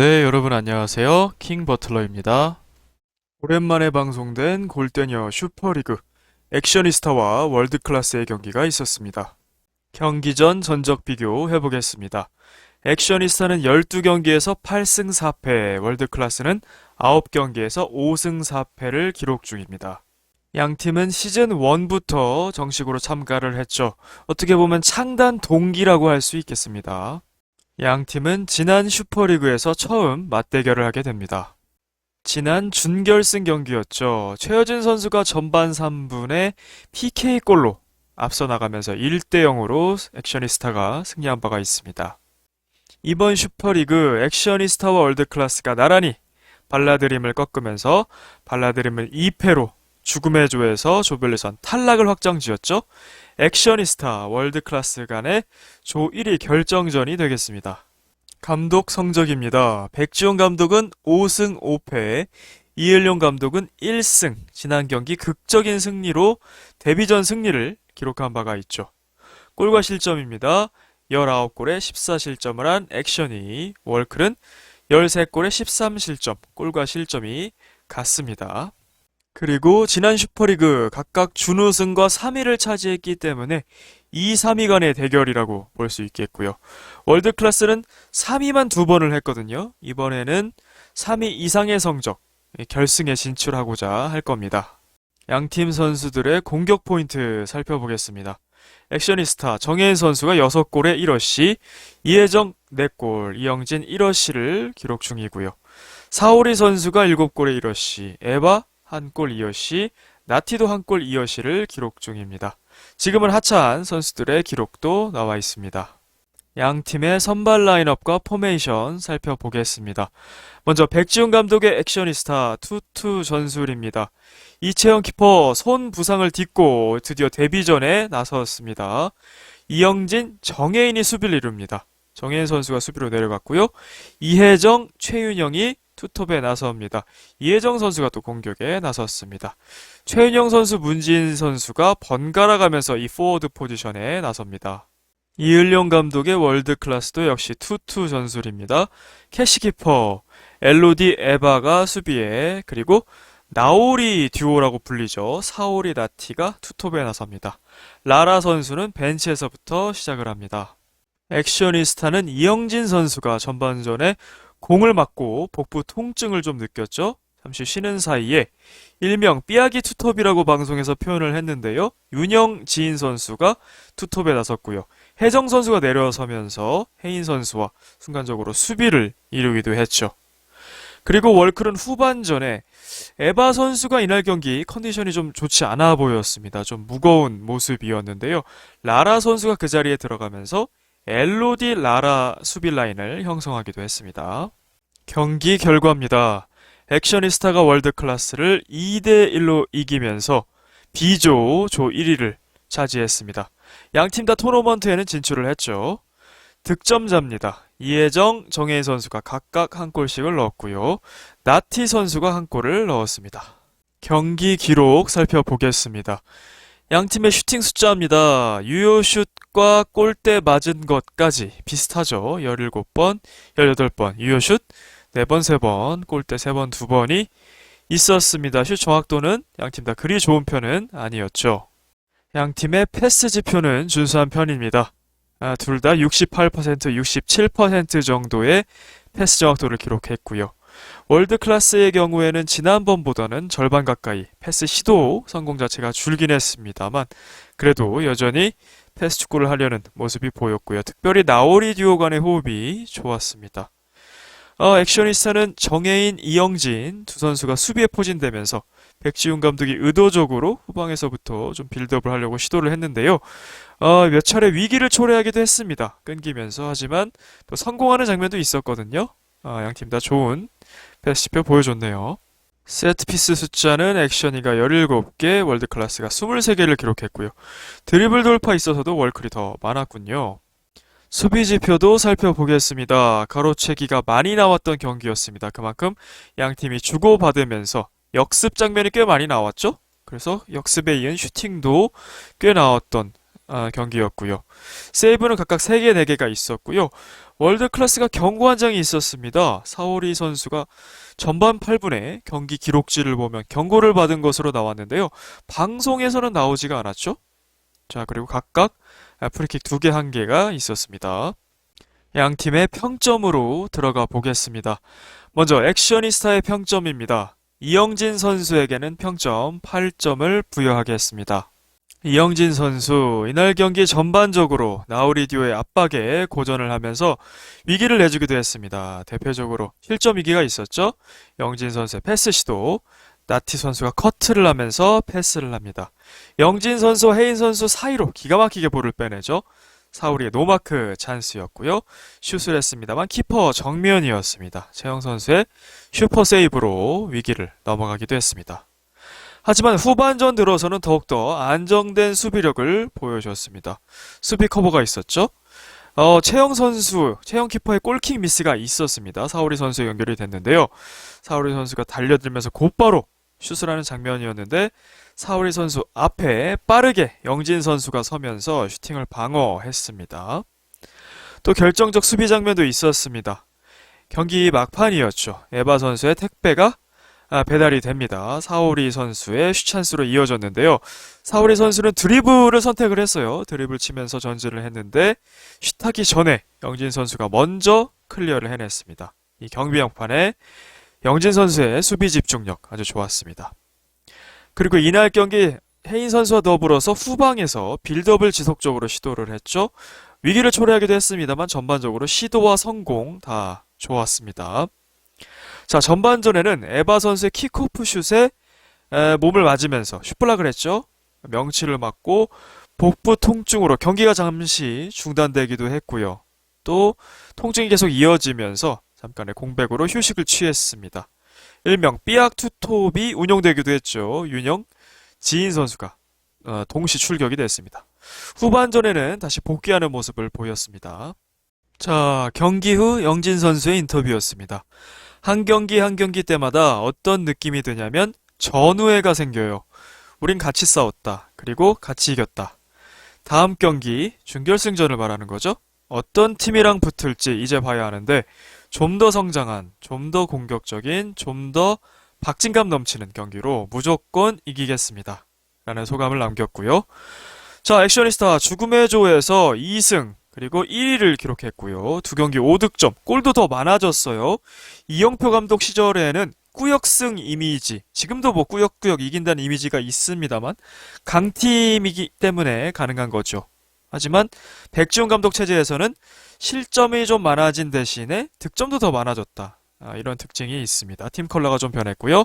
네, 여러분 안녕하세요. 킹 버틀러입니다. 오랜만에 방송된 골대녀 슈퍼리그 액션이스타와 월드클래스의 경기가 있었습니다. 경기 전 전적 비교 해보겠습니다. 액션이스타는 12경기에서 8승 4패, 월드클래스는 9경기에서 5승 4패를 기록 중입니다. 양 팀은 시즌 1부터 정식으로 참가를 했죠. 어떻게 보면 창단 동기라고 할 수 있겠습니다. 양 팀은 지난 슈퍼리그에서 처음 맞대결을 하게 됩니다. 지난 준결승 경기였죠. 최여진 선수가 전반 3분에 PK골로 앞서 나가면서 1대 0으로 액션이스타가 승리한 바가 있습니다. 이번 슈퍼리그 액션이스타와 월드클래스가 나란히 발라드림을 꺾으면서 발라드림을 2패로 죽음의 조에서 조별예선 탈락을 확정지었죠. 액션이스타, 월드클래스 간의 조 1위 결정전이 되겠습니다. 감독 성적입니다. 백지용 감독은 5승 5패, 이을용 감독은 1승, 지난 경기 극적인 승리로 데뷔전 승리를 기록한 바가 있죠. 골과 실점입니다. 19골에 14실점을 한 액션이, 월클은 13골에 13실점, 골과 실점이 같습니다. 그리고 지난 슈퍼리그 각각 준우승과 3위를 차지했기 때문에 2, 3위 간의 대결이라고 볼 수 있겠고요. 월드클래스는 3위만 2번을 했거든요. 이번에는 3위 이상의 성적, 결승에 진출하고자 할 겁니다. 양팀 선수들의 공격 포인트 살펴보겠습니다. 액션이스타 정혜인 선수가 6골에 1어시, 이혜정 4골, 이영진 1어시를 기록 중이고요. 사오리 선수가 7골에 1어시, 에바 1골 2어시, 나티도 1골 2어시를 기록 중입니다. 지금은 하차한 선수들의 기록도 나와 있습니다. 양 팀의 선발 라인업과 포메이션 살펴보겠습니다. 먼저 백지훈 감독의 액션이스타 투투 전술입니다. 이채영 키퍼 손 부상을 딛고 드디어 데뷔전에 나섰습니다. 이영진, 정혜인이 수비를 이룹니다. 정혜인 선수가 수비로 내려갔고요. 이혜정, 최윤영이 투톱에 나섭니다. 이혜정 선수가 또 공격에 나섰습니다. 최윤영 선수, 문진 선수가 번갈아 가면서 이 포워드 포지션에 나섭니다. 이을용 감독의 월드클래스도 역시 투투 전술입니다. 캐시키퍼, 엘로디 에바가 수비에, 그리고 나오리 듀오라고 불리죠. 사오리 나티가 투톱에 나섭니다. 라라 선수는 벤치에서부터 시작을 합니다. 액션이스타는 이영진 선수가 전반전에 공을 맞고 복부 통증을 좀 느꼈죠. 잠시 쉬는 사이에 일명 삐약이 투톱이라고 방송에서 표현을 했는데요. 윤영 지인 선수가 투톱에 나섰고요. 혜정 선수가 내려서면서 혜인 선수와 순간적으로 수비를 이루기도 했죠. 그리고 월클은 후반전에 에바 선수가 이날 경기 컨디션이 좀 좋지 않아 보였습니다. 좀 무거운 모습이었는데요. 라라 선수가 그 자리에 들어가면서 엘로디 라라 수비 라인을 형성하기도 했습니다. 경기 결과입니다. 액션이스타가 월드클래스를 2대1로 이기면서 B조 조 1위를 차지했습니다. 양팀 다 토너먼트에는 진출을 했죠. 득점자입니다. 이혜정, 정혜인 선수가 각각 한 골씩을 넣었고요. 나티 선수가 한 골을 넣었습니다. 경기 기록 살펴보겠습니다. 양팀의 슈팅 숫자입니다. 유효슛과 골대 맞은 것까지 비슷하죠. 17번, 18번, 유효슛 4번, 3번, 골대 3번, 2번이 있었습니다. 슛 정확도는 양팀 다 그리 좋은 편은 아니었죠. 양팀의 패스 지표는 준수한 편입니다. 둘 다 68%, 67% 정도의 패스 정확도를 기록했고요. 월드클래스의 경우에는 지난번보다는 절반 가까이 패스 시도 성공 자체가 줄긴 했습니다만 그래도 여전히 패스 축구를 하려는 모습이 보였고요. 특별히 나오리 듀오 간의 호흡이 좋았습니다. 액션이스타는 정혜인, 이영진 두 선수가 수비에 포진되면서 백지훈 감독이 의도적으로 후방에서부터 좀 빌드업을 하려고 시도를 했는데요. 몇 차례 위기를 초래하기도 했습니다. 끊기면서. 하지만 또 성공하는 장면도 있었거든요. 양팀 다 좋은 패스 지표 보여줬네요. 세트피스 숫자는 액션이가 17개, 월드클래스가 23개를 기록했고요. 드리블 돌파 있어서도 월클이 더 많았군요. 수비 지표도 살펴보겠습니다. 가로채기가 많이 나왔던 경기였습니다. 그만큼 양팀이 주고받으면서 역습 장면이 꽤 많이 나왔죠? 그래서 역습에 이은 슈팅도 꽤 나왔던 경기였고요. 세이브는 각각 3개, 4개가 있었고요. 월드클래스가 경고 한 장이 있었습니다. 사오리 선수가 전반 8분에 경기 기록지를 보면 경고를 받은 것으로 나왔는데요. 방송에서는 나오지가 않았죠. 자, 그리고 각각 프리킥 2개, 1개가 있었습니다. 양 팀의 평점으로 들어가 보겠습니다. 먼저 액셔니스타의 평점입니다. 이영진 선수에게는 평점 8점을 부여하겠습니다. 이영진 선수, 이날 경기 전반적으로 나우리디오의 압박에 고전을 하면서 위기를 내주기도 했습니다. 대표적으로 실점 위기가 있었죠. 영진 선수의 패스 시도, 나티 선수가 커트를 하면서 패스를 합니다. 영진 선수, 혜인 선수 사이로 기가 막히게 볼을 빼내죠. 사우리의 노마크 찬스였고요. 슛을 했습니다만 키퍼 정면이었습니다. 최영 선수의 슈퍼 세이브로 위기를 넘어가기도 했습니다. 하지만 후반전 들어서는 더욱더 안정된 수비력을 보여줬습니다. 수비 커버가 있었죠. 최영 키퍼의 골킥 미스가 있었습니다. 사오리 선수의 연결이 됐는데요. 사오리 선수가 달려들면서 곧바로 슛을 하는 장면이었는데 사오리 선수 앞에 빠르게 영진 선수가 서면서 슈팅을 방어했습니다. 또 결정적 수비 장면도 있었습니다. 경기 막판이었죠. 에바 선수의 택배가 배달이 됩니다. 사오리 선수의 슛찬스로 이어졌는데요. 사오리 선수는 드리블을 선택을 했어요. 드리블 치면서 전진을 했는데 슛하기 전에 영진 선수가 먼저 클리어를 해냈습니다. 이 경기 막판에 영진 선수의 수비 집중력 아주 좋았습니다. 그리고 이날 경기 혜인 선수와 더불어서 후방에서 빌드업을 지속적으로 시도를 했죠. 위기를 초래하기도 했습니다만 전반적으로 시도와 성공 다 좋았습니다. 자, 전반전에는 에바 선수의 킥오프 슛에 몸을 맞으면서 슛블락을 했죠. 명치를 맞고 복부 통증으로 경기가 잠시 중단되기도 했고요. 또 통증이 계속 이어지면서 잠깐의 공백으로 휴식을 취했습니다. 일명 삐약 투톱이 운용되기도 했죠. 윤영, 지인 선수가 동시 출격이 됐습니다. 후반전에는 다시 복귀하는 모습을 보였습니다. 자, 경기 후 영진 선수의 인터뷰였습니다. 한 경기 한 경기 때마다 어떤 느낌이 드냐면 전우애가 생겨요. 우린 같이 싸웠다. 그리고 같이 이겼다. 다음 경기 준결승전을 말하는 거죠. 어떤 팀이랑 붙을지 이제 봐야 하는데 좀 더 성장한, 좀 더 공격적인, 좀 더 박진감 넘치는 경기로 무조건 이기겠습니다. 라는 소감을 남겼고요. 자, 액션이스타 죽음의 조에서 2승 그리고 1위를 기록했고요. 2경기 5득점, 골도 더 많아졌어요. 이영표 감독 시절에는 꾸역승 이미지, 지금도 뭐 꾸역꾸역 이긴다는 이미지가 있습니다만 강팀이기 때문에 가능한 거죠. 하지만 백지훈 감독 체제에서는 실점이 좀 많아진 대신에 득점도 더 많아졌다. 이런 특징이 있습니다. 팀 컬러가 좀 변했고요.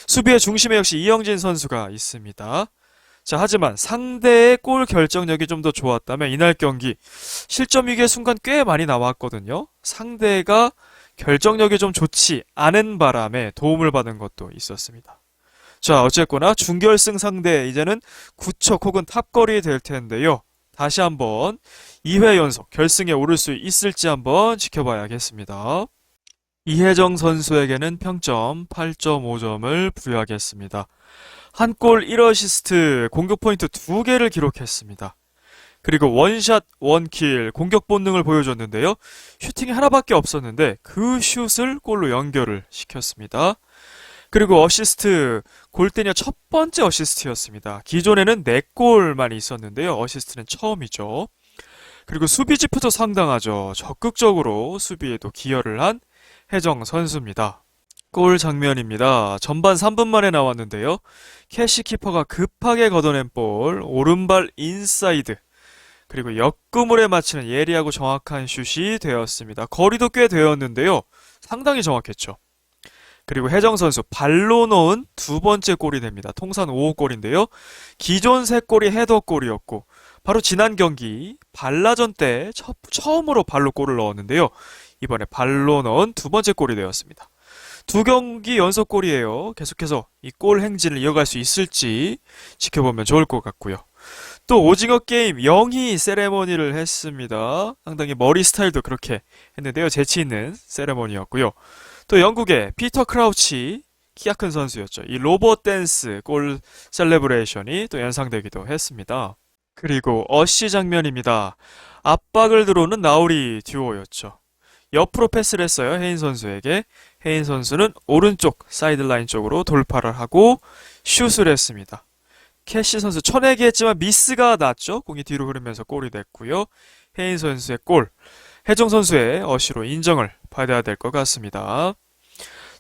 수비의 중심에 역시 이영진 선수가 있습니다. 자, 하지만 상대의 골 결정력이 좀 더 좋았다면 이날 경기 실점 위기의 순간 꽤 많이 나왔거든요. 상대가 결정력이 좀 좋지 않은 바람에 도움을 받은 것도 있었습니다. 자, 어쨌거나 준결승 상대 이제는 구척 혹은 탑걸이 될 텐데요. 다시 한번 2회 연속 결승에 오를 수 있을지 한번 지켜봐야겠습니다. 이혜정 선수에게는 평점 8.5점을 부여하겠습니다. 한 골 1어시스트, 공격 포인트 2개를 기록했습니다. 그리고 원샷, 원킬, 공격 본능을 보여줬는데요. 슈팅이 하나밖에 없었는데 그 슛을 골로 연결을 시켰습니다. 그리고 어시스트, 골대녀 첫 번째 어시스트였습니다. 기존에는 4골만 있었는데요. 어시스트는 처음이죠. 그리고 수비 지표도 상당하죠. 적극적으로 수비에도 기여를 한 혜정 선수입니다. 골 장면입니다. 전반 3분 만에 나왔는데요. 캐시 키퍼가 급하게 걷어낸 볼, 오른발 인사이드, 그리고 옆구물에 맞히는 예리하고 정확한 슛이 되었습니다. 거리도 꽤 되었는데요. 상당히 정확했죠. 그리고 혜정 선수 발로 넣은 2번째 골이 됩니다. 통산 5호 골인데요. 기존 3골이 헤더골이었고 바로 지난 경기 발라전 때 처음으로 발로 골을 넣었는데요. 이번에 발로 넣은 2번째 골이 되었습니다. 2경기 연속 골이에요. 계속해서 이 골 행진을 이어갈 수 있을지 지켜보면 좋을 것 같고요. 또 오징어 게임 영희 세레머니를 했습니다. 상당히 머리 스타일도 그렇게 했는데요. 재치 있는 세레머니였고요. 또 영국의 피터 크라우치, 키가 큰 선수였죠. 이 로봇 댄스 골 셀레브레이션이 또 연상되기도 했습니다. 그리고 어시 장면입니다. 압박을 들어오는 나우리 듀오였죠. 옆으로 패스를 했어요. 헤인 선수에게. 헤인 선수는 오른쪽 사이드라인 쪽으로 돌파를 하고 슛을 했습니다. 캐시 선수 쳐내기 했지만 미스가 났죠. 공이 뒤로 흐르면서 골이 됐고요. 헤인 선수의 골, 해정 선수의 어시로 인정을 받아야 될 것 같습니다.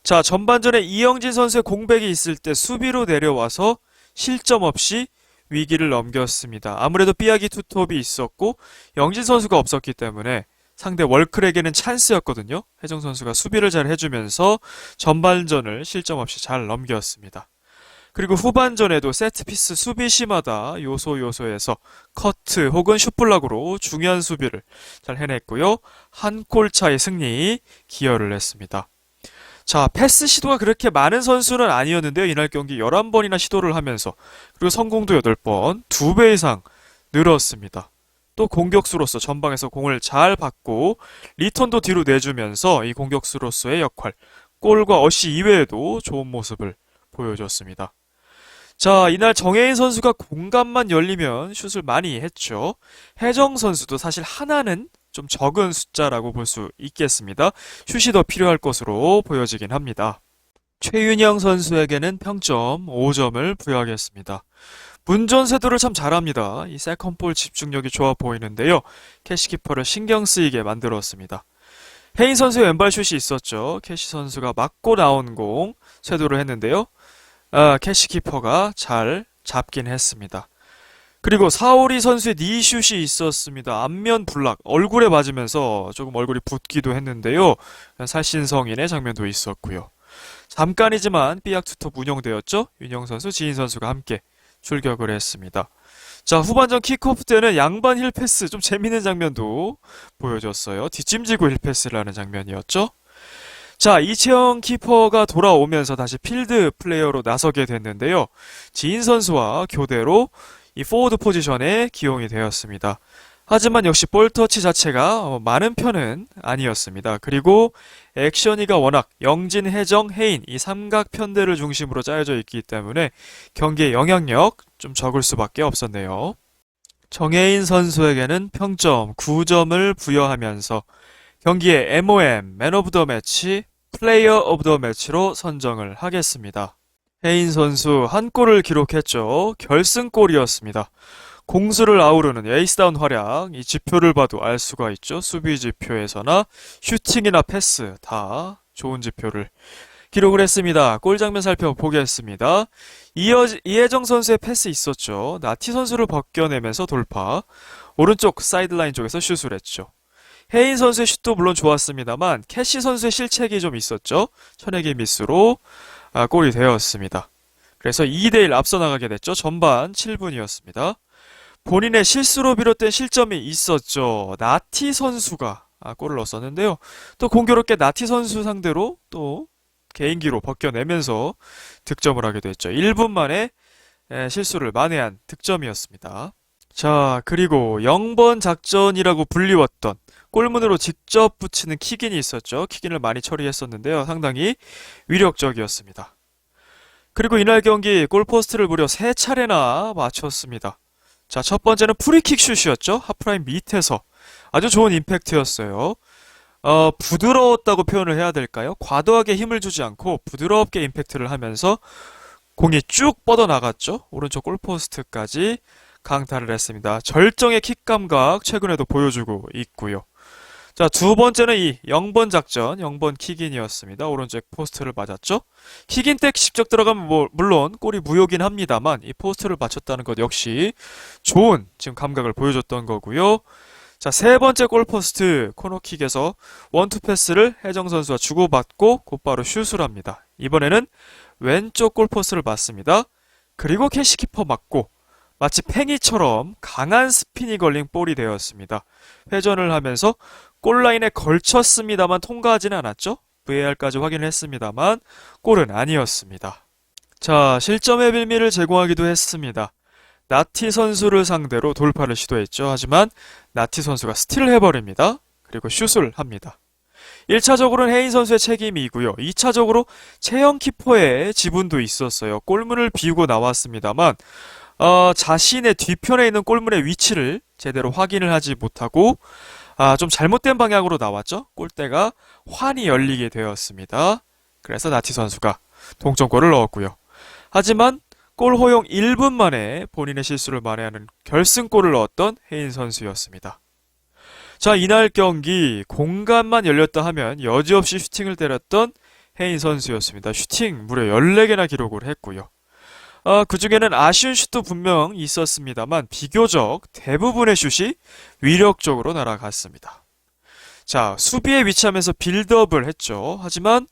자, 전반전에 이영진 선수의 공백이 있을 때 수비로 내려와서 실점 없이 위기를 넘겼습니다. 아무래도 삐약이 투톱이 있었고 영진 선수가 없었기 때문에 상대 월클에게는 찬스였거든요. 혜정 선수가 수비를 잘 해주면서 전반전을 실점 없이 잘 넘겼습니다. 그리고 후반전에도 세트피스 수비시마다 요소에서 커트 혹은 슛블락으로 중요한 수비를 잘 해냈고요. 한 골 차의 승리 기여를 했습니다. 자, 패스 시도가 그렇게 많은 선수는 아니었는데요. 이날 경기 11번이나 시도를 하면서 그리고 성공도 8번, 2배 이상 늘었습니다. 또 공격수로서 전방에서 공을 잘 받고 리턴도 뒤로 내주면서 이 공격수로서의 역할, 골과 어시 이외에도 좋은 모습을 보여줬습니다. 자, 이날 정혜인 선수가 공간만 열리면 슛을 많이 했죠. 혜정 선수도 사실 하나는 좀 적은 숫자라고 볼 수 있겠습니다. 슛이 더 필요할 것으로 보여지긴 합니다. 최윤영 선수에게는 평점 5점을 부여하겠습니다. 문전세도를 참 잘합니다. 이 세컨볼 집중력이 좋아 보이는데요. 캐시키퍼를 신경 쓰이게 만들었습니다. 헤인 선수의 왼발 슛이 있었죠. 캐시 선수가 맞고 나온 공 쇄도를 했는데요. 캐시키퍼가 잘 잡긴 했습니다. 그리고 사오리 선수의 니슛이 있었습니다. 앞면 블락, 얼굴에 맞으면서 조금 얼굴이 붓기도 했는데요. 살신성인의 장면도 있었고요. 잠깐이지만 삐약 투톱 운영되었죠. 윤영 선수, 지인 선수가 함께 출격을 했습니다. 자, 후반전 킥오프 때는 양반 힐패스 좀 재밌는 장면도 보여줬어요. 뒷짐지고 힐패스를 하는 장면이었죠. 자, 이채영 키퍼가 돌아오면서 다시 필드 플레이어로 나서게 됐는데요. 지인 선수와 교대로 이 포워드 포지션에 기용이 되었습니다. 하지만 역시 볼터치 자체가 많은 편은 아니었습니다. 그리고 액션이가 워낙 영진, 혜정, 혜인 이 삼각편대를 중심으로 짜여져 있기 때문에 경기의 영향력 좀 적을 수밖에 없었네요. 정혜인 선수에게는 평점 9점을 부여하면서 경기의 MOM, 맨 오브 더 매치, 플레이어 오브 더 매치로 선정을 하겠습니다. 혜인 선수 한 골을 기록했죠. 결승골이었습니다. 공수를 아우르는 에이스다운 활약, 이 지표를 봐도 알 수가 있죠. 수비 지표에서나 슈팅이나 패스 다 좋은 지표를 기록을 했습니다. 골 장면 살펴보겠습니다. 이혜정 선수의 패스 있었죠. 나티 선수를 벗겨내면서 돌파, 오른쪽 사이드라인 쪽에서 슛을 했죠. 혜인 선수의 슛도 물론 좋았습니다만 캐시 선수의 실책이 좀 있었죠. 천혜기 미스로 골이 되었습니다. 그래서 2대1 앞서 나가게 됐죠. 전반 7분이었습니다. 본인의 실수로 비롯된 실점이 있었죠. 나티 선수가 골을 넣었었는데요. 또 공교롭게 나티 선수 상대로 또 개인기로 벗겨내면서 득점을 하게 됐죠. 1분 만에 실수를 만회한 득점이었습니다. 자, 그리고 0번 작전이라고 불리웠던 골문으로 직접 붙이는 킥인이 있었죠. 킥인을 많이 처리했었는데요. 상당히 위력적이었습니다. 그리고 이날 경기 골포스트를 무려 3차례나 맞췄습니다. 자, 첫 번째는 프리킥 슛이었죠. 하프라인 밑에서 아주 좋은 임팩트였어요. 부드러웠다고 표현을 해야 될까요? 과도하게 힘을 주지 않고 부드럽게 임팩트를 하면서 공이 쭉 뻗어나갔죠. 오른쪽 골포스트까지 강타를 했습니다. 절정의 킥 감각 최근에도 보여주고 있고요. 자, 두 번째는 이 0번 작전, 0번 킥인이었습니다. 오른쪽 포스트를 맞았죠. 킥인 때 직접 들어가면 물론 골이 무효긴 합니다만 이 포스트를 맞췄다는 것 역시 좋은 지금 감각을 보여줬던 거고요. 자, 세 번째 골포스트 코너킥에서 원투 패스를 혜정 선수와 주고받고 곧바로 슛을 합니다. 이번에는 왼쪽 골포스트를 맞습니다. 그리고 캐시키퍼 맞고 마치 팽이처럼 강한 스핀이 걸린 볼이 되었습니다. 회전을 하면서 골라인에 걸쳤습니다만 통과하지는 않았죠. VAR까지 확인을 했습니다만 골은 아니었습니다. 자, 실점의 빌미를 제공하기도 했습니다. 나티 선수를 상대로 돌파를 시도했죠. 하지만 나티 선수가 스틸을 해버립니다. 그리고 슛을 합니다. 1차적으로는 혜인 선수의 책임이고요. 2차적으로 채영 키퍼의 지분도 있었어요. 골문을 비우고 나왔습니다만 자신의 뒤편에 있는 골문의 위치를 제대로 확인을 하지 못하고 좀 잘못된 방향으로 나왔죠. 골대가 환히 열리게 되었습니다. 그래서 나티 선수가 동점골을 넣었고요. 하지만 골 허용 1분 만에 본인의 실수를 만회하는 결승골을 넣었던 헤인 선수였습니다. 자, 이날 경기 공간만 열렸다 하면 여지없이 슈팅을 때렸던 헤인 선수였습니다. 슈팅 무려 14개나 기록을 했고요. 그 중에는 아쉬운 슛도 분명 있었습니다만 비교적 대부분의 슛이 위력적으로 날아갔습니다. 자, 수비에 위치하면서 빌드업을 했죠. 하지만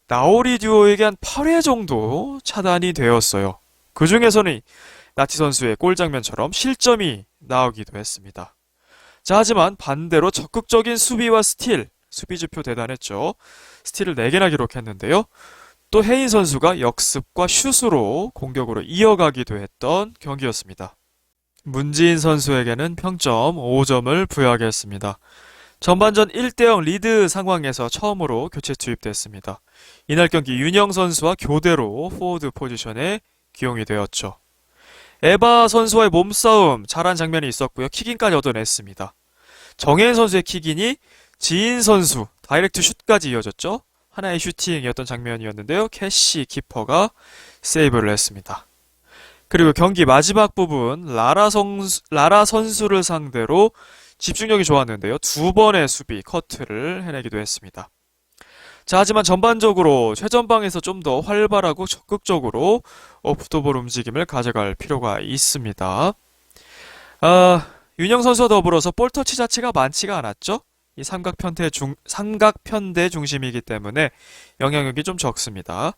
나오리 듀오에게 한 8회 정도 차단이 되었어요. 그 중에서는 나티 선수의 골 장면처럼 실점이 나오기도 했습니다. 자, 하지만 반대로 적극적인 수비와 스틸, 수비 지표 대단했죠. 스틸을 4개나 기록했는데요. 또 헤인 선수가 역습과 슛으로 공격으로 이어가기도 했던 경기였습니다. 문지인 선수에게는 평점 5점을 부여하겠습니다. 전반전 1대0 리드 상황에서 처음으로 교체 투입됐습니다. 이날 경기 윤영 선수와 교대로 포워드 포지션에 기용이 되었죠. 에바 선수와의 몸싸움 잘한 장면이 있었고요. 킥인까지 얻어냈습니다. 정혜인 선수의 킥인이 지인 선수 다이렉트 슛까지 이어졌죠. 하나의 슈팅이었던 장면이었는데요. 캐시 키퍼가 세이브를 했습니다. 그리고 경기 마지막 부분 라라 선수를 상대로 집중력이 좋았는데요. 2번의 수비 커트를 해내기도 했습니다. 자, 하지만 전반적으로 최전방에서 좀 더 활발하고 적극적으로 풋볼 움직임을 가져갈 필요가 있습니다. 윤영 선수와 더불어서 볼터치 자체가 많지가 않았죠. 이 삼각편대 중심이기 때문에 영향력이 좀 적습니다.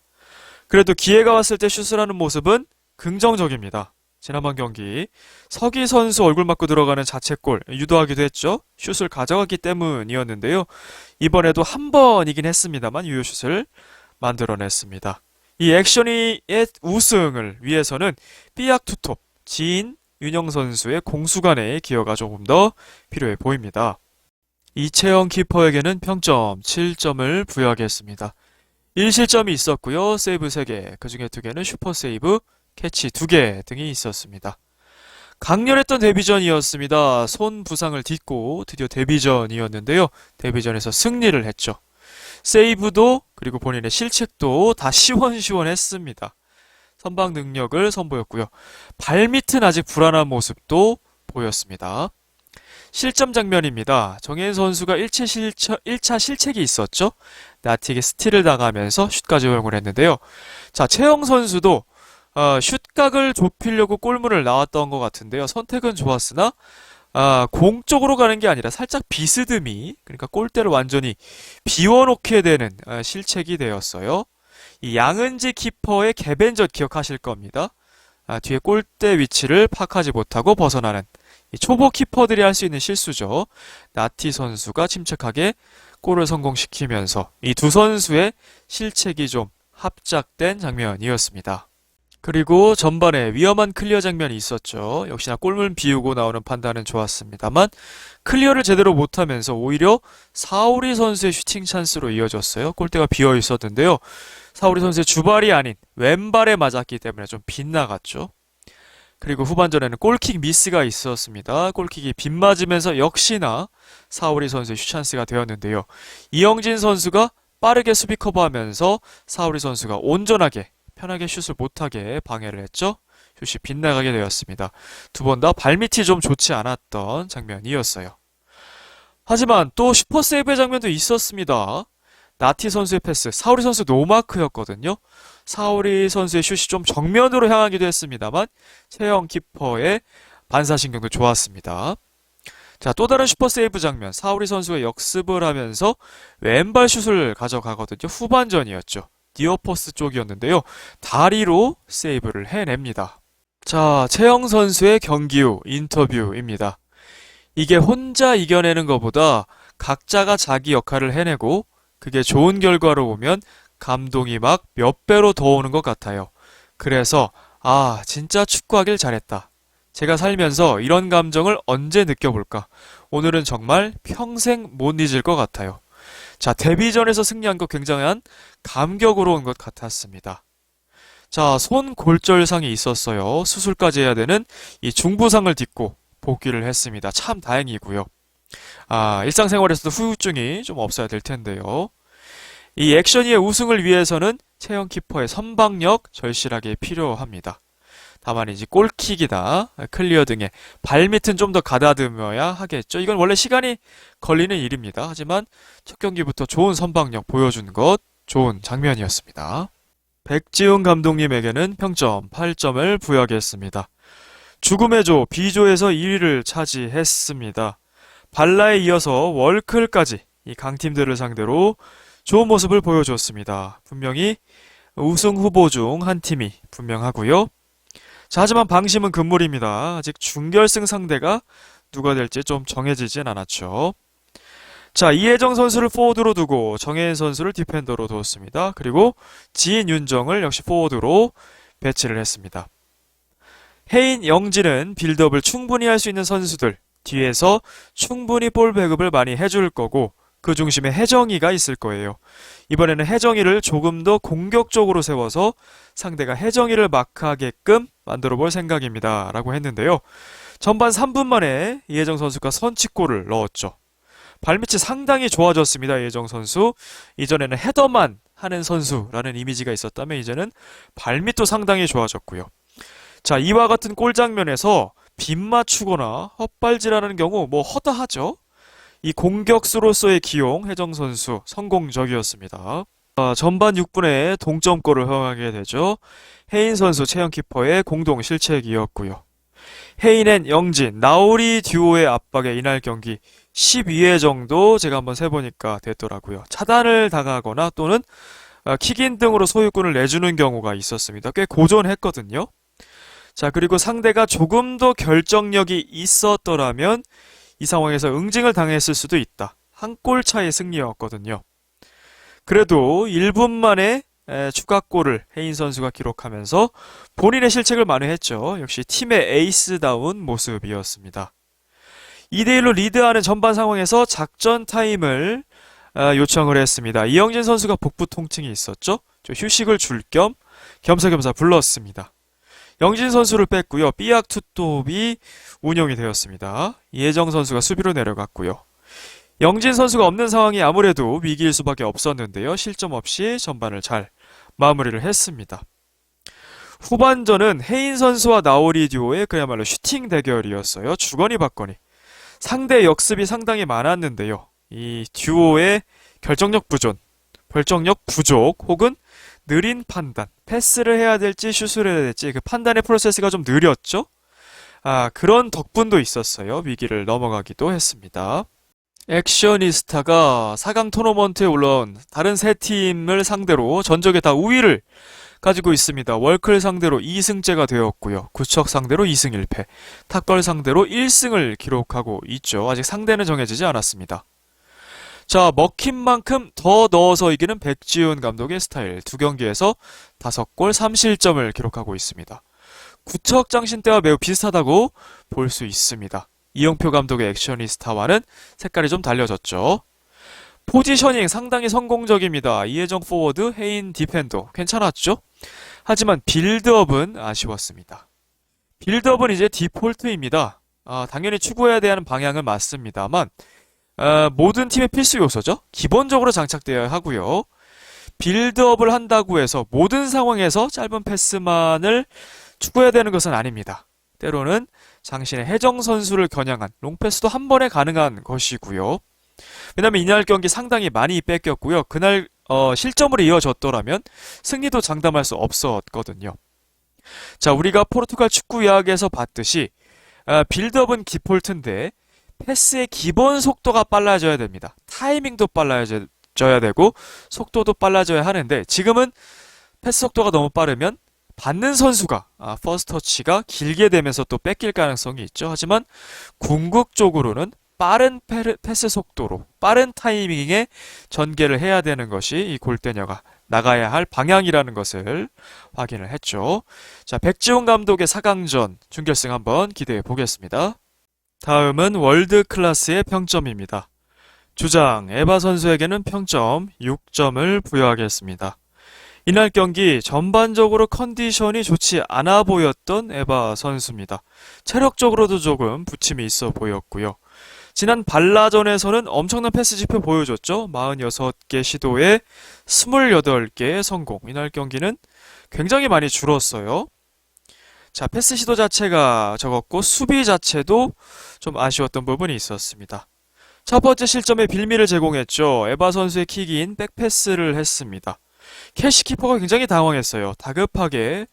그래도 기회가 왔을 때 슛을 하는 모습은 긍정적입니다. 지난번 경기 서기 선수 얼굴 맞고 들어가는 자책골 유도하기도 했죠. 슛을 가져갔기 때문이었는데요. 이번에도 한 번이긴 했습니다만 유효슛을 만들어냈습니다. 이 액션이의 우승을 위해서는 삐약 투톱, 지인 윤영 선수의 공수간의 기여가 조금 더 필요해 보입니다. 이채영 키퍼에게는 평점 7점을 부여하겠습니다. 1실점이 있었고요. 세이브 3개, 그 중에 2개는 슈퍼 세이브, 캐치 2개 등이 있었습니다. 강렬했던 데뷔전이었습니다. 손 부상을 딛고 드디어 데뷔전이었는데요. 데뷔전에서 승리를 했죠. 세이브도 그리고 본인의 실책도 다 시원시원했습니다. 선방 능력을 선보였고요. 발밑은 아직 불안한 모습도 보였습니다. 실점 장면입니다. 정혜인 선수가 1차 실책이 있었죠. 나티에게 스틸을 당하면서 슛까지 허용을 했는데요. 자, 채영 선수도 슛각을 좁히려고 골문을 나왔던 것 같은데요. 선택은 좋았으나 공 쪽으로 가는 게 아니라 살짝 비스듬히, 그러니까 골대를 완전히 비워놓게 되는 실책이 되었어요. 이 양은지 키퍼의 개벤젓 기억하실 겁니다. 뒤에 골대 위치를 파악하지 못하고 벗어나는 이 초보 키퍼들이 할 수 있는 실수죠. 나티 선수가 침착하게 골을 성공시키면서 이 두 선수의 실책이 좀 합작된 장면이었습니다. 그리고 전반에 위험한 클리어 장면이 있었죠. 역시나 골문 비우고 나오는 판단은 좋았습니다만 클리어를 제대로 못하면서 오히려 사오리 선수의 슈팅 찬스로 이어졌어요. 골대가 비어 있었는데요. 사오리 선수의 주발이 아닌 왼발에 맞았기 때문에 좀 빗나갔죠. 그리고 후반전에는 골킥 미스가 있었습니다. 골킥이 빗맞으면서 역시나 사오리 선수의 슛찬스가 되었는데요. 이영진 선수가 빠르게 수비 커버하면서 사오리 선수가 온전하게 편하게 슛을 못하게 방해를 했죠. 슛이 빗나가게 되었습니다. 두 번 다 발밑이 좀 좋지 않았던 장면이었어요. 하지만 또 슈퍼세이브의 장면도 있었습니다. 나티 선수의 패스, 사오리 선수 노마크였거든요. 사오리 선수의 슛이 좀 정면으로 향하기도 했습니다만 채영 키퍼의 반사신경도 좋았습니다. 자, 또 다른 슈퍼세이브 장면, 사오리 선수가 역습을 하면서 왼발 슛을 가져가거든요. 후반전이었죠. 니어포스 쪽이었는데요. 다리로 세이브를 해냅니다. 자, 채영 선수의 경기 후 인터뷰입니다. 이게 혼자 이겨내는 것보다 각자가 자기 역할을 해내고 그게 좋은 결과로 오면 감동이 막 몇 배로 더 오는 것 같아요. 그래서 진짜 축구하길 잘했다. 제가 살면서 이런 감정을 언제 느껴볼까? 오늘은 정말 평생 못 잊을 것 같아요. 자, 데뷔전에서 승리한 거 굉장한 감격으로 온 것 같았습니다. 자, 손 골절상이 있었어요. 수술까지 해야 되는 이 중부상을 딛고 복귀를 했습니다. 참 다행이고요. 일상생활에서도 후유증이 좀 없어야 될 텐데요. 이 액션이의 우승을 위해서는 체형 키퍼의 선방력 절실하게 필요합니다. 다만 이제 골킥이나 클리어 등의 발밑은 좀 더 가다듬어야 하겠죠. 이건 원래 시간이 걸리는 일입니다. 하지만 첫 경기부터 좋은 선방력 보여준 것 좋은 장면이었습니다. 백지훈 감독님에게는 평점 8점을 부여하겠습니다. 죽음의 조 B조에서 2위를 차지했습니다. 발라에 이어서 월클까지 이 강팀들을 상대로 좋은 모습을 보여줬습니다. 분명히 우승 후보 중 한 팀이 분명하고요. 자, 하지만 방심은 금물입니다. 아직 준결승 상대가 누가 될지 좀 정해지진 않았죠. 자, 이혜정 선수를 포워드로 두고 정혜인 선수를 디펜더로 두었습니다. 그리고 지인 윤정을 역시 포워드로 배치를 했습니다. 혜인, 영진은 빌드업을 충분히 할 수 있는 선수들, 뒤에서 충분히 볼 배급을 많이 해줄 거고 그 중심에 혜정이가 있을 거예요. 이번에는 혜정이를 조금 더 공격적으로 세워서 상대가 혜정이를 마크하게끔 만들어 볼 생각입니다. 라고 했는데요. 전반 3분 만에 이혜정 선수가 선취골을 넣었죠. 발밑이 상당히 좋아졌습니다. 이혜정 선수. 이전에는 헤더만 하는 선수라는 이미지가 있었다면 이제는 발밑도 상당히 좋아졌고요. 자, 이와 같은 골 장면에서 빗 맞추거나 헛발질하는 경우 허다하죠. 이 공격수로서의 기용 혜정 선수 성공적이었습니다. 전반 6분에 동점골을 허용하게 되죠. 혜인 선수 체형키퍼의 공동 실책이었고요. 혜인앤 영진, 나오리 듀오의 압박에 이날 경기 12회 정도 제가 한번 세보니까 됐더라고요. 차단을 당하거나 또는 킥인 등으로 소유권을 내주는 경우가 있었습니다. 꽤 고전했거든요. 자, 그리고 상대가 조금 더 결정력이 있었더라면 이 상황에서 응징을 당했을 수도 있다. 한 골 차의 승리였거든요. 그래도 1분 만에 추가골을 혜인 선수가 기록하면서 본인의 실책을 만회했죠. 역시 팀의 에이스다운 모습이었습니다. 2대1로 리드하는 전반 상황에서 작전 타임을 요청을 했습니다. 이영진 선수가 복부 통증이 있었죠. 휴식을 줄 겸 겸사겸사 불렀습니다. 영진 선수를 뺐고요. 삐약 투톱이 운영이 되었습니다. 이혜정 선수가 수비로 내려갔고요. 영진 선수가 없는 상황이 아무래도 위기일 수밖에 없었는데요. 실점 없이 전반을 잘 마무리를 했습니다. 후반전은 혜인 선수와 나오리 듀오의 그야말로 슈팅 대결이었어요. 주거니 받거니. 상대 역습이 상당히 많았는데요. 이 듀오의 결정력 부족 혹은 느린 판단, 패스를 해야 될지 슛을 해야 될지 그 판단의 프로세스가 좀 느렸죠? 그런 덕분도 있었어요. 위기를 넘어가기도 했습니다. 액션이스타가 4강 토너먼트에 올라온 다른 세 팀을 상대로 전적에 다 우위를 가지고 있습니다. 월클 상대로 2승째가 되었고요. 구척 상대로 2승 1패, 탁걸 상대로 1승을 기록하고 있죠. 아직 상대는 정해지지 않았습니다. 자, 먹힌 만큼 더 넣어서 이기는 백지훈 감독의 스타일. 두 경기에서 5골 3실점을 기록하고 있습니다. 구척 장신 때와 매우 비슷하다고 볼 수 있습니다. 이영표 감독의 액션이스타와는 색깔이 좀 달려졌죠. 포지셔닝 상당히 성공적입니다. 이혜정 포워드, 혜인 디펜더 괜찮았죠? 하지만 빌드업은 아쉬웠습니다. 빌드업은 이제 디폴트입니다. 당연히 추구해야 되는 방향은 맞습니다만 모든 팀의 필수 요소죠. 기본적으로 장착되어야 하고요. 빌드업을 한다고 해서 모든 상황에서 짧은 패스만을 추구해야 되는 것은 아닙니다. 때로는 장신의 혜정 선수를 겨냥한 롱패스도 한 번에 가능한 것이고요. 왜냐하면 이날 경기 상당히 많이 뺏겼고요. 그날 실점으로 이어졌더라면 승리도 장담할 수 없었거든요. 자, 우리가 포르투갈 축구 이야기에서 봤듯이 빌드업은 디폴트인데 패스의 기본 속도가 빨라져야 됩니다. 타이밍도 빨라져야 되고 속도도 빨라져야 하는데 지금은 패스 속도가 너무 빠르면 받는 선수가 퍼스트 터치가 길게 되면서 또 뺏길 가능성이 있죠. 하지만 궁극적으로는 빠른 패스 속도로 빠른 타이밍에 전개를 해야 되는 것이 이 골대녀가 나가야 할 방향이라는 것을 확인을 했죠. 자, 백지훈 감독의 4강전 준결승 한번 기대해 보겠습니다. 다음은 월드 클래스의 평점입니다. 주장 에바 선수에게는 평점 6점을 부여하겠습니다. 이날 경기 전반적으로 컨디션이 좋지 않아 보였던 에바 선수입니다. 체력적으로도 조금 부침이 있어 보였고요. 지난 발라전에서는 엄청난 패스 지표 보여줬죠. 46개 시도에 28개의 성공. 이날 경기는 굉장히 많이 줄었어요. 자, 패스 시도 자체가 적었고 수비 자체도 좀 아쉬웠던 부분이 있었습니다. 첫 번째 실점에 빌미를 제공했죠. 에바 선수의 킥인 백패스를 했습니다. 캐시키퍼가 굉장히 당황했어요. 다급하게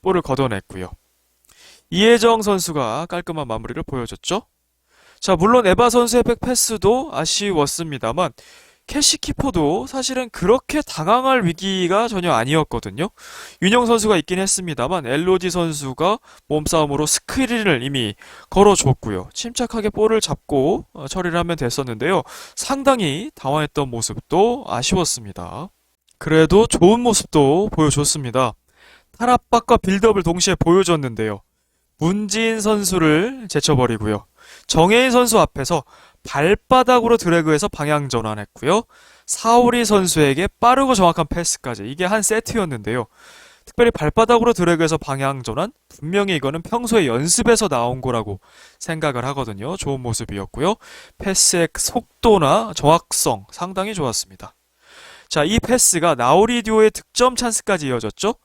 볼을 걷어냈고요. 이혜정 선수가 깔끔한 마무리를 보여줬죠. 자, 물론 에바 선수의 백패스도 아쉬웠습니다만 캐시키퍼도 사실은 그렇게 당황할 위기가 전혀 아니었거든요. 윤영 선수가 있긴 했습니다만 엘로디 선수가 몸싸움으로 스크린을 이미 걸어줬고요. 침착하게 볼을 잡고 처리를 하면 됐었는데요. 상당히 당황했던 모습도 아쉬웠습니다. 그래도 좋은 모습도 보여줬습니다. 탈압박과 빌드업을 동시에 보여줬는데요. 문지인 선수를 제쳐버리고요. 정혜인 선수 앞에서 발바닥으로 드래그해서 방향 전환했고요. 사오리 선수에게 빠르고 정확한 패스까지. 이게 한 세트였는데요. 특별히 발바닥으로 드래그해서 방향 전환? 분명히 이거는 평소에 연습에서 나온 거라고 생각을 하거든요. 좋은 모습이었고요. 패스의 속도나 정확성 상당히 좋았습니다. 자, 이 패스가 나우리듀오의 득점 찬스까지 이어졌죠.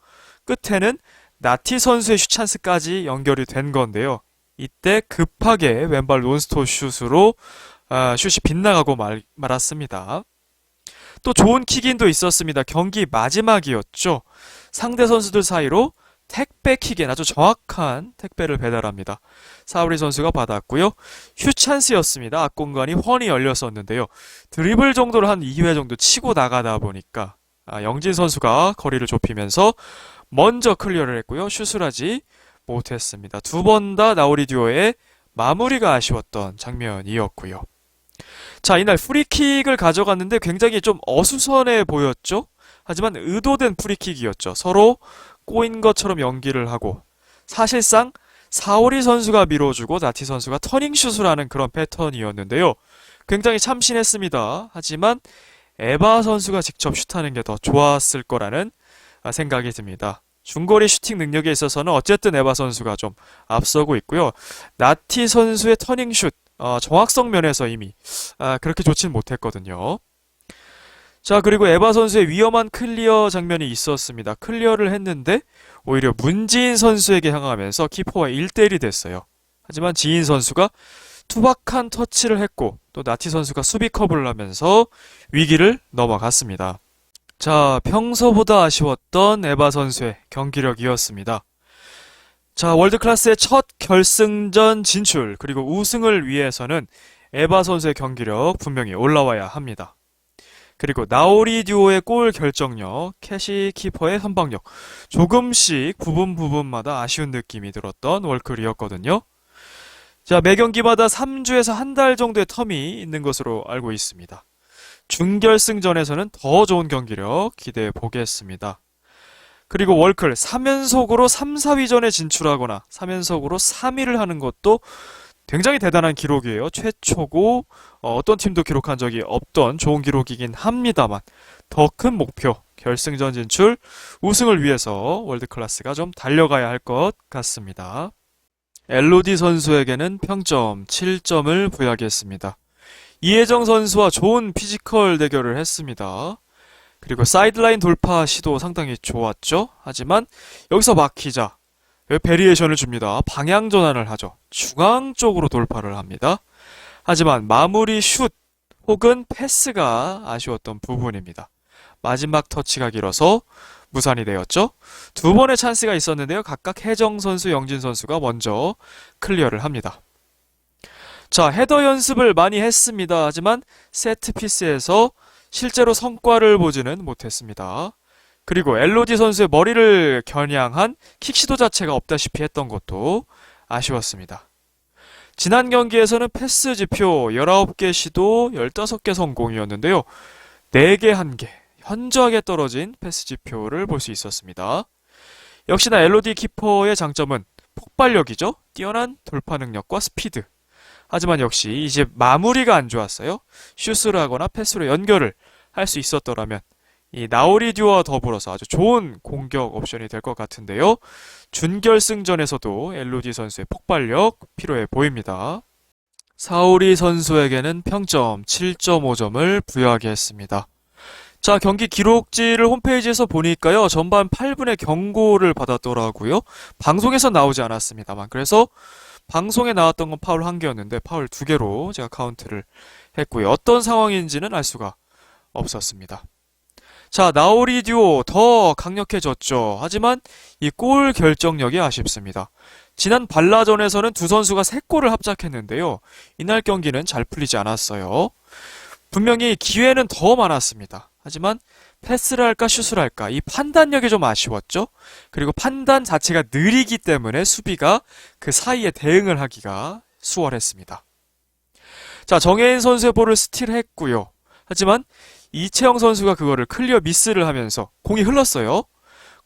끝에는 나티 선수의 슛 찬스까지 연결이 된 건데요. 이때 급하게 왼발 논스톱 슛으로 슛이 빗나가고 말았습니다. 또 좋은 킥인도 있었습니다. 경기 마지막이었죠. 상대 선수들 사이로 택배 킥인 아주 정확한 택배를 배달합니다. 사우리 선수가 받았고요. 슛 찬스였습니다. 앞공간이 훤히 열렸었는데요. 드리블 정도를 한 2회 정도 치고 나가다 보니까 영진 선수가 거리를 좁히면서 먼저 클리어를 했고요. 슛을 하지 못했습니다. 두 번 다 나우리 듀오의 마무리가 아쉬웠던 장면이었고요. 자, 이날 프리킥을 가져갔는데 굉장히 좀 어수선해 보였죠? 하지만 의도된 프리킥이었죠. 서로 꼬인 것처럼 연기를 하고 사실상 사오리 선수가 밀어주고 나티 선수가 터닝슛을 하는 그런 패턴이었는데요. 굉장히 참신했습니다. 하지만 에바 선수가 직접 슛하는 게 더 좋았을 거라는 생각이 듭니다. 중거리 슈팅 능력에 있어서는 어쨌든 에바 선수가 좀 앞서고 있고요. 나티 선수의 터닝슛 정확성 면에서 이미 그렇게 좋진 못했거든요. 자, 그리고 에바 선수의 위험한 클리어 장면이 있었습니다. 클리어를 했는데 오히려 문지인 선수에게 향하면서 키퍼와 1대1이 됐어요. 하지만 지인 선수가 투박한 터치를 했고 또 나티 선수가 수비 커브를 하면서 위기를 넘어갔습니다. 자, 평소보다 아쉬웠던 에바 선수의 경기력이었습니다. 자, 월드클래스의 첫 결승전 진출 그리고 우승을 위해서는 에바 선수의 경기력 분명히 올라와야 합니다. 그리고 나오리 듀오의 골 결정력, 캐시 키퍼의 선방력 조금씩 부분마다 아쉬운 느낌이 들었던 월클이었거든요. 자, 매 경기마다 3주에서 한 달 정도의 텀이 있는 것으로 알고 있습니다. 준결승전에서는 더 좋은 경기력 기대해 보겠습니다. 그리고 월클 3연속으로 3, 4위전에 진출하거나 3연속으로 3위를 하는 것도 굉장히 대단한 기록이에요. 최초고 어떤 팀도 기록한 적이 없던 좋은 기록이긴 합니다만 더 큰 목표, 결승전 진출, 우승을 위해서 월드클래스가 좀 달려가야 할 것 같습니다. 엘로디 선수에게는 평점 7점을 부여하겠습니다. 이혜정 선수와 좋은 피지컬 대결을 했습니다. 그리고 사이드라인 돌파 시도 상당히 좋았죠. 하지만 여기서 막히자 베리에이션을 줍니다. 방향 전환을 하죠. 중앙 쪽으로 돌파를 합니다. 하지만 마무리 슛 혹은 패스가 아쉬웠던 부분입니다. 마지막 터치가 길어서 무산이 되었죠. 두 번의 찬스가 있었는데요. 각각 혜정 선수, 영진 선수가 먼저 클리어를 합니다. 자, 헤더 연습을 많이 했습니다. 하지만 세트피스에서 실제로 성과를 보지는 못했습니다. 그리고 엘로디 선수의 머리를 겨냥한 킥 시도 자체가 없다시피 했던 것도 아쉬웠습니다. 지난 경기에서는 패스 지표 19개 시도 15개 성공이었는데요. 4개 1개 현저하게 떨어진 패스 지표를 볼 수 있었습니다. 역시나 엘로디 키퍼의 장점은 폭발력이죠. 뛰어난 돌파 능력과 스피드. 하지만 역시 이제 마무리가 안 좋았어요. 슛을 하거나 패스로 연결을 할 수 있었더라면 이 나우리듀와 더불어서 아주 좋은 공격 옵션이 될 것 같은데요. 준결승전에서도 엘로디 선수의 폭발력 필요해 보입니다. 사우리 선수에게는 평점 7.5점을 부여하게 했습니다. 자, 경기 기록지를 홈페이지에서 보니까요. 전반 8분에 경고를 받았더라고요. 방송에서 나오지 않았습니다만. 그래서 방송에 나왔던 건 파울 1개였는데 파울 2개로 제가 카운트를 했고요. 어떤 상황인지는 알 수가 없었습니다. 자, 나오리 듀오 더 강력해졌죠. 하지만 이 골 결정력이 아쉽습니다. 지난 발라전에서는 두 선수가 3골을 합작했는데요. 이날 경기는 잘 풀리지 않았어요. 분명히 기회는 더 많았습니다. 하지만 패스를 할까 슛을 할까 이 판단력이 좀 아쉬웠죠. 그리고 판단 자체가 느리기 때문에 수비가 그 사이에 대응을 하기가 수월했습니다. 자, 정혜인 선수의 볼을 스틸했고요. 하지만 이채영 선수가 그거를 클리어 미스를 하면서 공이 흘렀어요.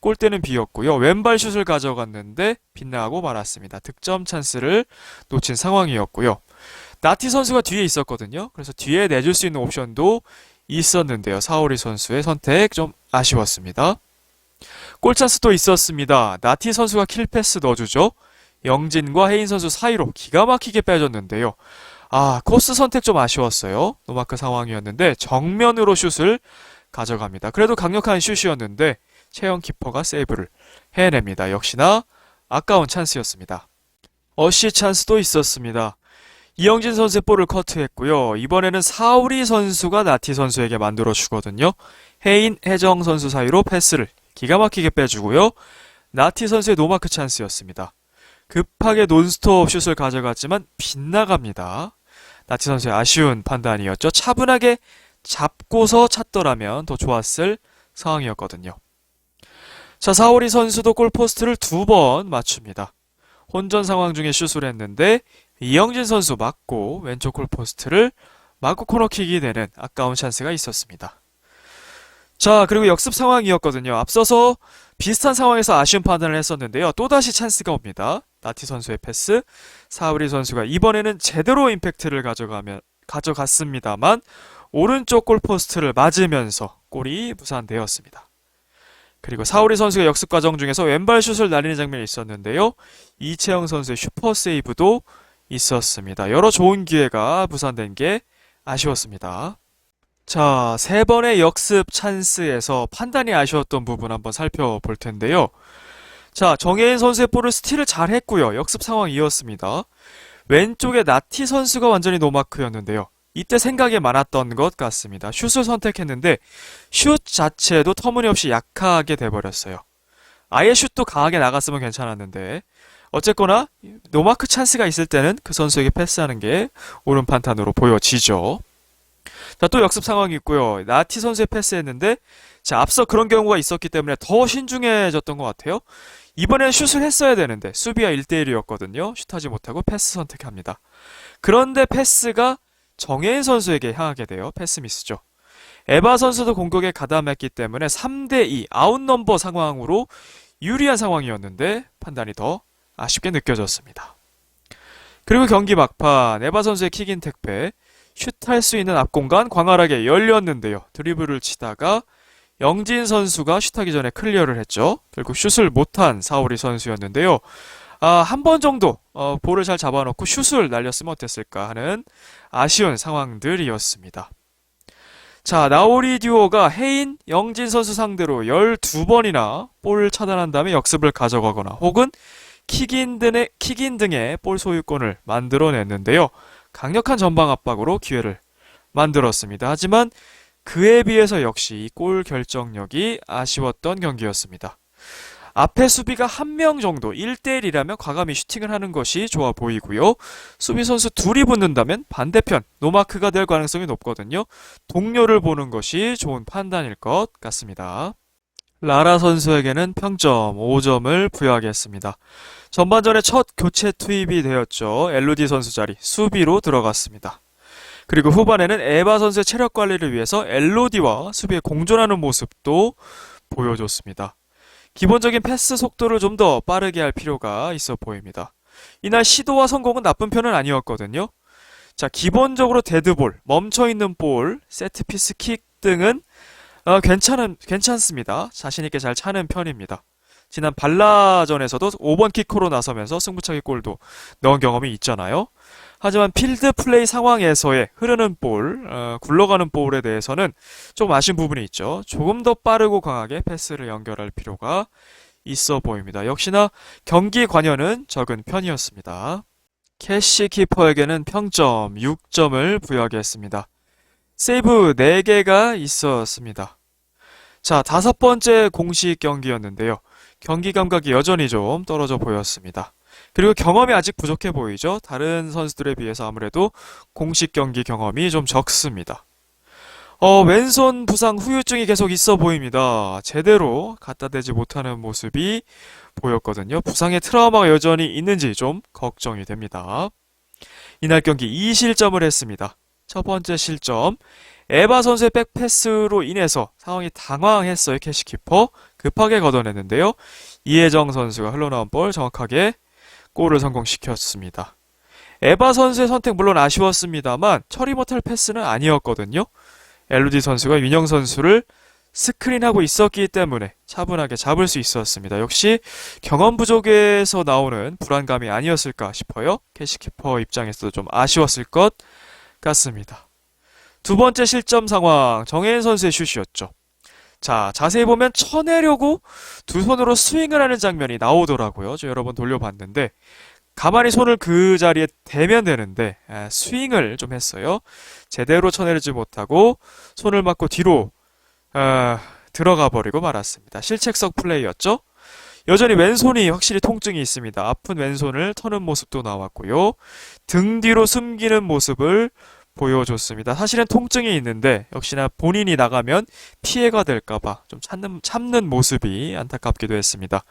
골대는 비었고요. 왼발 슛을 가져갔는데 빗나가고 말았습니다. 득점 찬스를 놓친 상황이었고요. 나티 선수가 뒤에 있었거든요. 그래서 뒤에 내줄 수 있는 옵션도 있었는데요. 사오리 선수의 선택 좀 아쉬웠습니다. 골 찬스도 있었습니다. 나티 선수가 킬패스 넣어주죠. 영진과 혜인 선수 사이로 기가 막히게 빼줬는데요. 코스 선택 좀 아쉬웠어요. 노마크 상황이었는데 정면으로 슛을 가져갑니다. 그래도 강력한 슛이었는데 채영 키퍼가 세이브를 해냅니다. 역시나 아까운 찬스였습니다. 어시 찬스도 있었습니다. 이영진 선수의 볼을 커트했고요. 이번에는 사우리 선수가 나티 선수에게 만들어주거든요. 혜인, 혜정 선수 사이로 패스를 기가 막히게 빼주고요. 나티 선수의 노마크 찬스였습니다. 급하게 논스톱 슛을 가져갔지만 빗나갑니다. 나티 선수의 아쉬운 판단이었죠. 차분하게 잡고서 찼더라면 더 좋았을 상황이었거든요. 자, 사오리 선수도 골포스트를 2번 맞춥니다. 혼전 상황 중에 슛을 했는데 이영진 선수 맞고 왼쪽 골포스트를 맞고 코너킥이 되는 아까운 찬스가 있었습니다. 자, 그리고 역습 상황이었거든요. 앞서서 비슷한 상황에서 아쉬운 판단을 했었는데요. 또다시 찬스가 옵니다. 나티 선수의 패스, 사우리 선수가 이번에는 제대로 임팩트를 가져갔습니다만 오른쪽 골포스트를 맞으면서 골이 무산되었습니다. 그리고 사우리 선수가 역습 과정 중에서 왼발 슛을 날리는 장면이 있었는데요. 이채영 선수의 슈퍼 세이브도 있었습니다. 여러 좋은 기회가 무산된 게 아쉬웠습니다. 자, 3번의 역습 찬스에서 판단이 아쉬웠던 부분 한번 살펴볼 텐데요. 자, 정혜인 선수의 볼을 스틸을 잘 했고요. 역습 상황이었습니다. 왼쪽에 나티 선수가 완전히 노마크였는데요. 이때 생각이 많았던 것 같습니다. 슛을 선택했는데 슛 자체도 터무니없이 약하게 돼버렸어요. 아예 슛도 강하게 나갔으면 괜찮았는데 어쨌거나 노마크 찬스가 있을 때는 그 선수에게 패스하는 게 옳은 판단으로 보여지죠. 자, 또 역습 상황이 있고요. 나티 선수의 패스했는데 자, 앞서 그런 경우가 있었기 때문에 더 신중해졌던 것 같아요. 이번엔 슛을 했어야 되는데 수비와 1대1이었거든요. 슛하지 못하고 패스 선택합니다. 그런데 패스가 정혜인 선수에게 향하게 돼요. 패스 미스죠. 에바 선수도 공격에 가담했기 때문에 3대2 아웃넘버 상황으로 유리한 상황이었는데 판단이 더 아쉽게 느껴졌습니다. 그리고 경기 막판 에바 선수의 킥인 택배 슛할 수 있는 앞공간 광활하게 열렸는데요. 드리블을 치다가 영진 선수가 슛하기 전에 클리어를 했죠. 결국 슛을 못한 사오리 선수였는데요. 한 번 정도 볼을 잘 잡아놓고 슛을 날렸으면 어땠을까 하는 아쉬운 상황들이었습니다. 자, 나오리 듀오가 혜인, 영진 선수 상대로 12번이나 볼 차단한 다음에 역습을 가져가거나 혹은 킥인 등의 볼 소유권을 만들어냈는데요. 강력한 전방 압박으로 기회를 만들었습니다. 하지만 그에 비해서 역시 이 골 결정력이 아쉬웠던 경기였습니다. 앞에 수비가 한 명 정도 1대1이라면 과감히 슈팅을 하는 것이 좋아 보이고요. 수비 선수 둘이 붙는다면 반대편 노마크가 될 가능성이 높거든요. 동료를 보는 것이 좋은 판단일 것 같습니다. 라라 선수에게는 평점 5점을 부여하겠습니다. 전반전에 첫 교체 투입이 되었죠. 엘로디 선수 자리 수비로 들어갔습니다. 그리고 후반에는 에바 선수의 체력 관리를 위해서 엘로디와 수비에 공존하는 모습도 보여줬습니다. 기본적인 패스 속도를 좀 더 빠르게 할 필요가 있어 보입니다. 이날 시도와 성공은 나쁜 편은 아니었거든요. 자, 기본적으로 데드볼, 멈춰있는 볼, 세트피스 킥 등은 괜찮습니다. 자신있게 잘 차는 편입니다. 지난 발라전에서도 5번 키커로 나서면서 승부차기 골도 넣은 경험이 있잖아요. 하지만 필드 플레이 상황에서의 흐르는 볼, 굴러가는 볼에 대해서는 좀 아쉬운 부분이 있죠. 조금 더 빠르고 강하게 패스를 연결할 필요가 있어 보입니다. 역시나 경기 관여는 적은 편이었습니다. 캐시 키퍼에게는 평점 6점을 부여하겠습니다. 세이브 4개가 있었습니다. 자, 5번째 공식 경기였는데요. 경기 감각이 여전히 좀 떨어져 보였습니다. 그리고 경험이 아직 부족해 보이죠? 다른 선수들에 비해서 아무래도 공식 경기 경험이 좀 적습니다. 왼손 부상 후유증이 계속 있어 보입니다. 제대로 갖다 대지 못하는 모습이 보였거든요. 부상의 트라우마가 여전히 있는지 좀 걱정이 됩니다. 이날 경기 2실점을 했습니다. 첫 번째 실점, 에바 선수의 백패스로 인해서 상황이 당황했어요. 캐시키퍼 급하게 걷어냈는데요. 이혜정 선수가 흘러나온 볼 정확하게 골을 성공시켰습니다. 에바 선수의 선택 물론 아쉬웠습니다만 처리 못할 패스는 아니었거든요. 엘루디 선수가 윤영 선수를 스크린하고 있었기 때문에 차분하게 잡을 수 있었습니다. 역시 경험 부족에서 나오는 불안감이 아니었을까 싶어요. 캐시키퍼 입장에서도 좀 아쉬웠을 것 같습니다. 두 번째 실점 상황, 정혜인 선수의 슛이었죠. 자, 자세히 보면 쳐내려고 두 손으로 스윙을 하는 장면이 나오더라고요. 저 여러 번 돌려봤는데 가만히 손을 그 자리에 대면 되는데 스윙을 좀 했어요. 제대로 쳐내지 못하고 손을 맞고 뒤로 들어가 버리고 말았습니다. 실책석 플레이였죠. 여전히 왼손이 확실히 통증이 있습니다. 아픈 왼손을 터는 모습도 나왔고요. 등 뒤로 숨기는 모습을 보여줬습니다. 사실은 통증이 있는데 역시나 본인이 나가면 피해가 될까봐 좀 참는 모습이 안타깝기도 했습니다.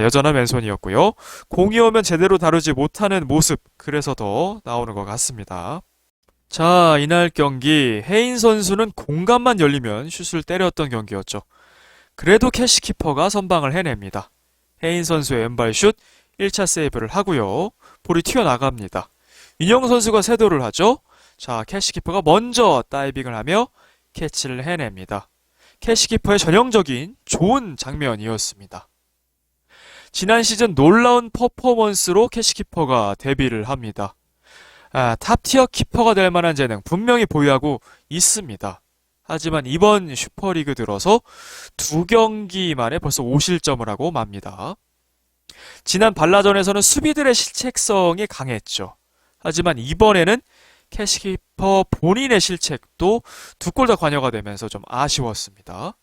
여전한 왼손이었고요. 공이 오면 제대로 다루지 못하는 모습, 그래서 더 나오는 것 같습니다. 자, 이날 경기 혜인 선수는 공간만 열리면 슛을 때렸던 경기였죠. 그래도 캐시키퍼가 선방을 해냅니다. 혜인 선수의 왼발 슛 1차 세이브를 하고요. 볼이 튀어나갑니다. 윤영 선수가 세도를 하죠. 자, 캐시키퍼가 먼저 다이빙을 하며 캐치를 해냅니다. 캐시키퍼의 전형적인 좋은 장면이었습니다. 지난 시즌 놀라운 퍼포먼스로 캐시키퍼가 데뷔를 합니다. 탑티어 키퍼가 될 만한 재능 분명히 보유하고 있습니다. 하지만 이번 슈퍼리그 들어서 2경기 만에 벌써 5실점을 하고 맙니다. 지난 발라전에서는 수비들의 실책성이 강했죠. 하지만 이번에는 캐시키퍼 본인의 실책도 2골 다 관여가 되면서 좀 아쉬웠습니다.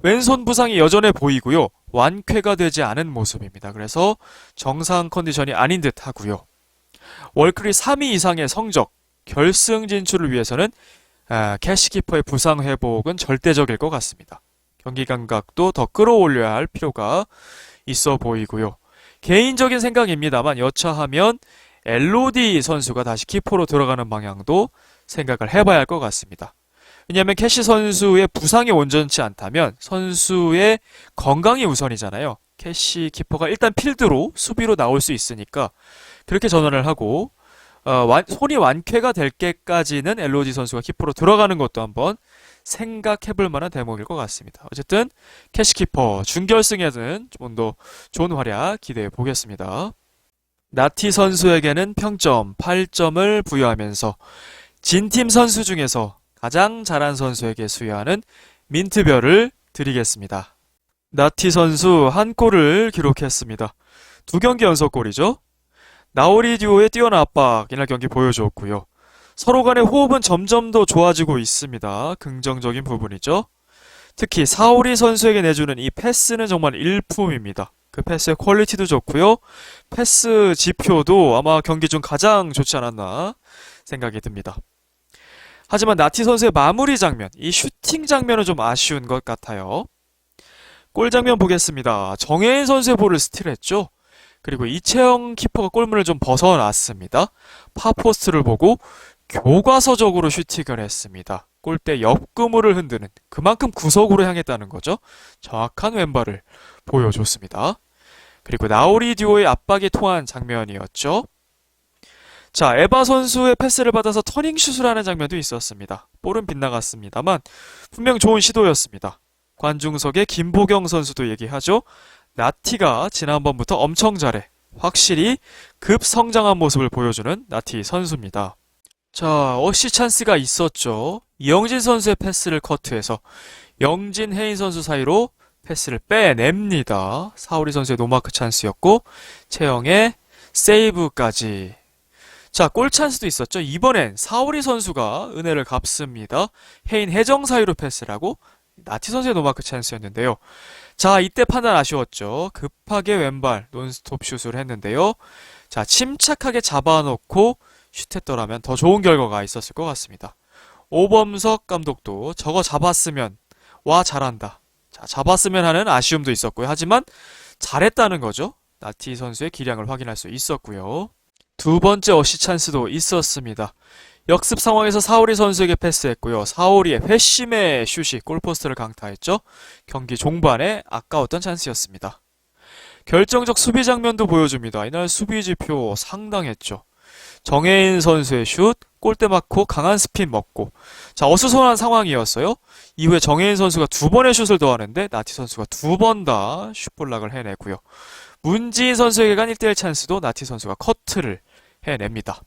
왼손 부상이 여전해 보이고요. 완쾌가 되지 않은 모습입니다. 그래서 정상 컨디션이 아닌 듯 하고요. 월클리 3위 이상의 성적, 결승 진출을 위해서는 캐시키퍼의 부상 회복은 절대적일 것 같습니다. 경기 감각도 더 끌어올려야 할 필요가 있어 보이고요. 개인적인 생각입니다만 여차하면 엘로디 선수가 다시 키퍼로 들어가는 방향도 생각을 해봐야 할 것 같습니다. 왜냐하면 캐시 선수의 부상이 온전치 않다면 선수의 건강이 우선이잖아요. 캐시 키퍼가 일단 필드로 수비로 나올 수 있으니까 그렇게 전환을 하고 손이 완쾌가 될 때까지는 엘로디 선수가 키퍼로 들어가는 것도 한번 생각해볼 만한 대목일 것 같습니다. 어쨌든 캐시 키퍼 준결승에는 좀 더 좋은 활약 기대해 보겠습니다. 나티 선수에게는 평점 8점을 부여하면서 진팀 선수 중에서 가장 잘한 선수에게 수여하는 민트별을 드리겠습니다. 나티 선수 한 골을 기록했습니다. 2경기 연속골이죠. 나오리 듀오의 뛰어난 압박 이날 경기 보여주었고요. 서로 간의 호흡은 점점 더 좋아지고 있습니다. 긍정적인 부분이죠. 특히 사오리 선수에게 내주는 이 패스는 정말 일품입니다. 그 패스의 퀄리티도 좋고요. 패스 지표도 아마 경기 중 가장 좋지 않았나 생각이 듭니다. 하지만 나티 선수의 마무리 장면, 이 슈팅 장면은 좀 아쉬운 것 같아요. 골 장면 보겠습니다. 정혜인 선수의 볼을 스틸했죠. 그리고 이채영 키퍼가 골문을 좀 벗어났습니다. 파포스트를 보고 교과서적으로 슈팅을 했습니다. 골대 옆그물을 흔드는 그만큼 구석으로 향했다는 거죠. 정확한 왼발을 보여줬습니다. 그리고 나오리 듀오의 압박이 통한 장면이었죠. 자, 에바 선수의 패스를 받아서 터닝슛을 하는 장면도 있었습니다. 볼은 빗나갔습니다만 분명 좋은 시도였습니다. 관중석의 김보경 선수도 얘기하죠. 나티가 지난번부터 엄청 잘해. 확실히 급성장한 모습을 보여주는 나티 선수입니다. 자, 어시 찬스가 있었죠. 이영진 선수의 패스를 커트해서 영진, 혜인 선수 사이로 패스를 빼냅니다. 사오리 선수의 노마크 찬스였고 채영의 세이브까지. 자, 골 찬스도 있었죠. 이번엔 사오리 선수가 은혜를 갚습니다. 혜인, 혜정 사이로 패스를 하고 나티 선수의 노마크 찬스였는데요. 자, 이때 판단 아쉬웠죠. 급하게 왼발 논스톱 슛을 했는데요. 자, 침착하게 잡아놓고 슛했더라면 더 좋은 결과가 있었을 것 같습니다. 오범석 감독도 저거 잡았으면 와 잘한다. 자, 잡았으면 하는 아쉬움도 있었고요. 하지만 잘했다는 거죠. 나티 선수의 기량을 확인할 수 있었고요. 두 번째 어시 찬스도 있었습니다. 역습 상황에서 사오리 선수에게 패스했고요. 사오리의 회심의 슛이 골포스트를 강타했죠. 경기 종반에 아까웠던 찬스였습니다. 결정적 수비 장면도 보여줍니다. 이날 수비 지표 상당했죠. 정혜인 선수의 슛, 골대 맞고 강한 스핀 먹고. 자, 어수선한 상황이었어요. 이후에 정혜인 선수가 두 번의 슛을 더하는데 나티 선수가 두 번 다 슛볼락을 해내고요. 문지인 선수에게 간 1대1 찬스도 나티 선수가 커트를 해냅니다.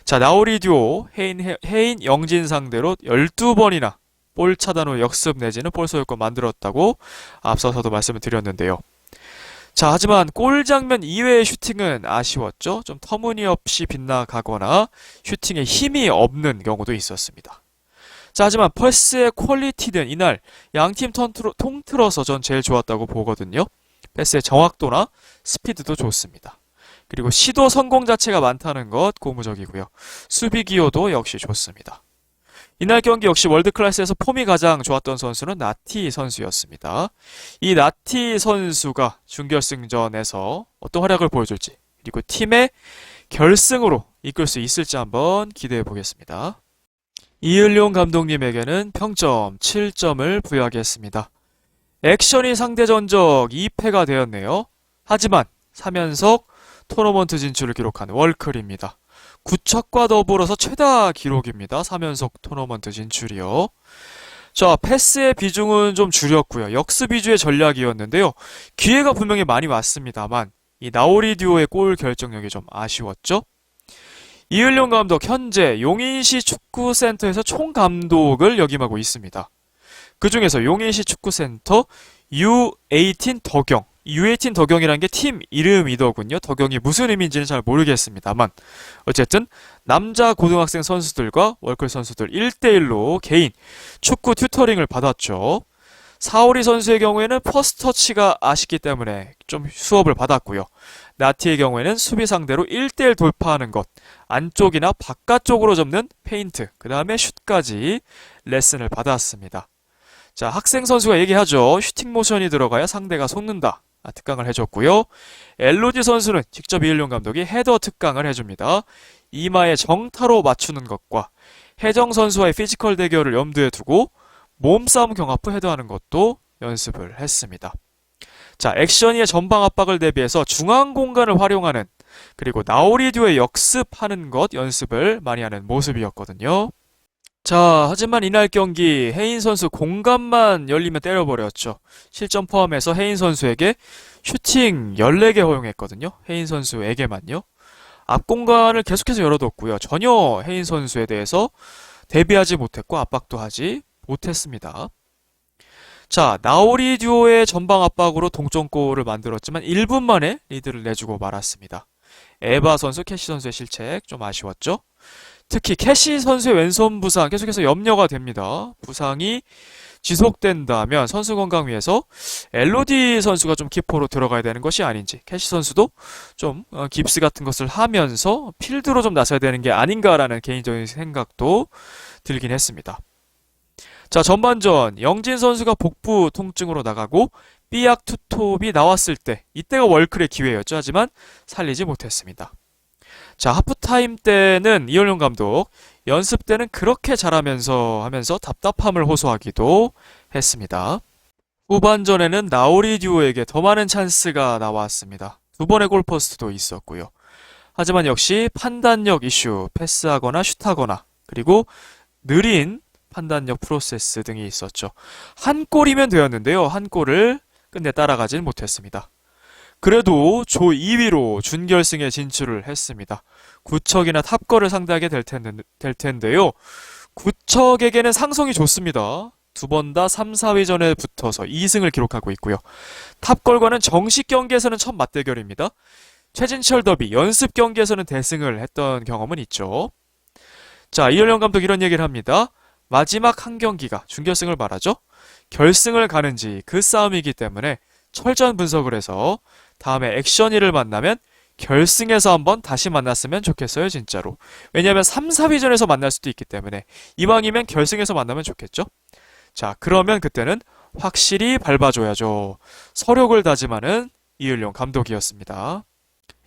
자, 나오리 듀오 혜인, 영진 상대로 12번이나 볼 차단 후 역습 내지는 볼 소유권 만들었다고 앞서서도 말씀을 드렸는데요. 자, 하지만 골 장면 이외의 슈팅은 아쉬웠죠. 좀 터무니없이 빗나가거나 슈팅에 힘이 없는 경우도 있었습니다. 자, 하지만 패스의 퀄리티는 이날 양팀 통틀어서 전 제일 좋았다고 보거든요. 패스의 정확도나 스피드도 좋습니다. 그리고 시도 성공 자체가 많다는 것 고무적이고요. 수비 기여도 역시 좋습니다. 이날 경기 역시 월드클래스에서 폼이 가장 좋았던 선수는 나티 선수였습니다. 이 나티 선수가 준결승전에서 어떤 활약을 보여줄지 그리고 팀의 결승으로 이끌 수 있을지 한번 기대해 보겠습니다. 이을용 감독님에게는 평점 7점을 부여하겠습니다. 액션이 상대 전적 2패가 되었네요. 하지만 3연속 토너먼트 진출을 기록한 월클입니다. 구척과 더불어서 최다 기록입니다. 3연속 토너먼트 진출이요. 자, 패스의 비중은 좀 줄였고요. 역습 위주의 전략이었는데요. 기회가 분명히 많이 왔습니다만 이 나오리 듀오의 골 결정력이 좀 아쉬웠죠. 이을용 감독 현재 용인시 축구센터에서 총감독을 역임하고 있습니다. 그 중에서 용인시 축구센터 U18 덕영, U18 덕영이라는 게 팀 이름이더군요. 덕영이 무슨 의미인지는 잘 모르겠습니다만 어쨌든 남자 고등학생 선수들과 월클 선수들 1대1로 개인 축구 튜터링을 받았죠. 사오리 선수의 경우에는 퍼스트 터치가 아쉽기 때문에 좀 수업을 받았고요. 나티의 경우에는 수비 상대로 1대1 돌파하는 것, 안쪽이나 바깥쪽으로 접는 페인트, 그 다음에 슛까지 레슨을 받았습니다. 자, 학생 선수가 얘기하죠. 슈팅 모션이 들어가야 상대가 속는다. 특강을 해줬고요. 엘로디 선수는 직접 이을용 감독이 헤더 특강을 해줍니다. 이마에 정타로 맞추는 것과 혜정 선수와의 피지컬 대결을 염두에 두고 몸싸움 경합 후 헤더하는 것도 연습을 했습니다. 자, 액션이의 전방 압박을 대비해서 중앙 공간을 활용하는 그리고 나오리 듀오의 역습하는 것 연습을 많이 하는 모습이었거든요. 자, 하지만 이날 경기 혜인 선수 공간만 열리면 때려버렸죠. 실점 포함해서 혜인 선수에게 슈팅 14개 허용했거든요. 혜인 선수에게만요. 앞 공간을 계속해서 열어뒀고요. 전혀 혜인 선수에 대해서 대비하지 못했고 압박도 하지 못했습니다. 자, 나오리 듀오의 전방 압박으로 동점골을 만들었지만 1분 만에 리드를 내주고 말았습니다. 에바 선수, 캐시 선수의 실책 좀 아쉬웠죠. 특히 캐시 선수의 왼손 부상 계속해서 염려가 됩니다. 부상이 지속된다면 선수 건강 위해서 엘로디 선수가 좀 키퍼로 들어가야 되는 것이 아닌지 캐시 선수도 좀 깁스 같은 것을 하면서 필드로 좀 나서야 되는 게 아닌가라는 개인적인 생각도 들긴 했습니다. 자, 전반전 영진 선수가 복부 통증으로 나가고 삐약 투톱이 나왔을 때 이때가 월클의 기회였죠. 하지만 살리지 못했습니다. 자, 하프타임 때는 이을용 감독 연습 때는 그렇게 잘하면서 하면서 답답함을 호소하기도 했습니다. 후반전에는 나오리 듀오에게 더 많은 찬스가 나왔습니다. 두 번의 골포스트도 있었고요. 하지만 역시 판단력 이슈, 패스하거나 슛하거나, 그리고 느린 판단력 프로세스 등이 있었죠. 한 골이면 되었는데요. 한 골을 끝내 따라가진 못했습니다. 그래도 조 2위로 준결승에 진출을 했습니다. 구척이나 탑걸을 상대하게 될 텐데요. 구척에게는 상성이 좋습니다. 두 번 다 3, 4위전에 붙어서 2승을 기록하고 있고요. 탑걸과는 정식 경기에서는 첫 맞대결입니다. 최진철 더비 연습 경기에서는 대승을 했던 경험은 있죠. 자, 이현령 감독 이런 얘기를 합니다. 마지막 한 경기가 준결승을 말하죠. 결승을 가는지 그 싸움이기 때문에 철저한 분석을 해서 다음에 액션이를 만나면 결승에서 한번 다시 만났으면 좋겠어요, 진짜로. 왜냐하면 3, 4위전에서 만날 수도 있기 때문에 이왕이면 결승에서 만나면 좋겠죠. 자, 그러면 그때는 확실히 밟아줘야죠. 서력을 다짐하는 이을용 감독이었습니다.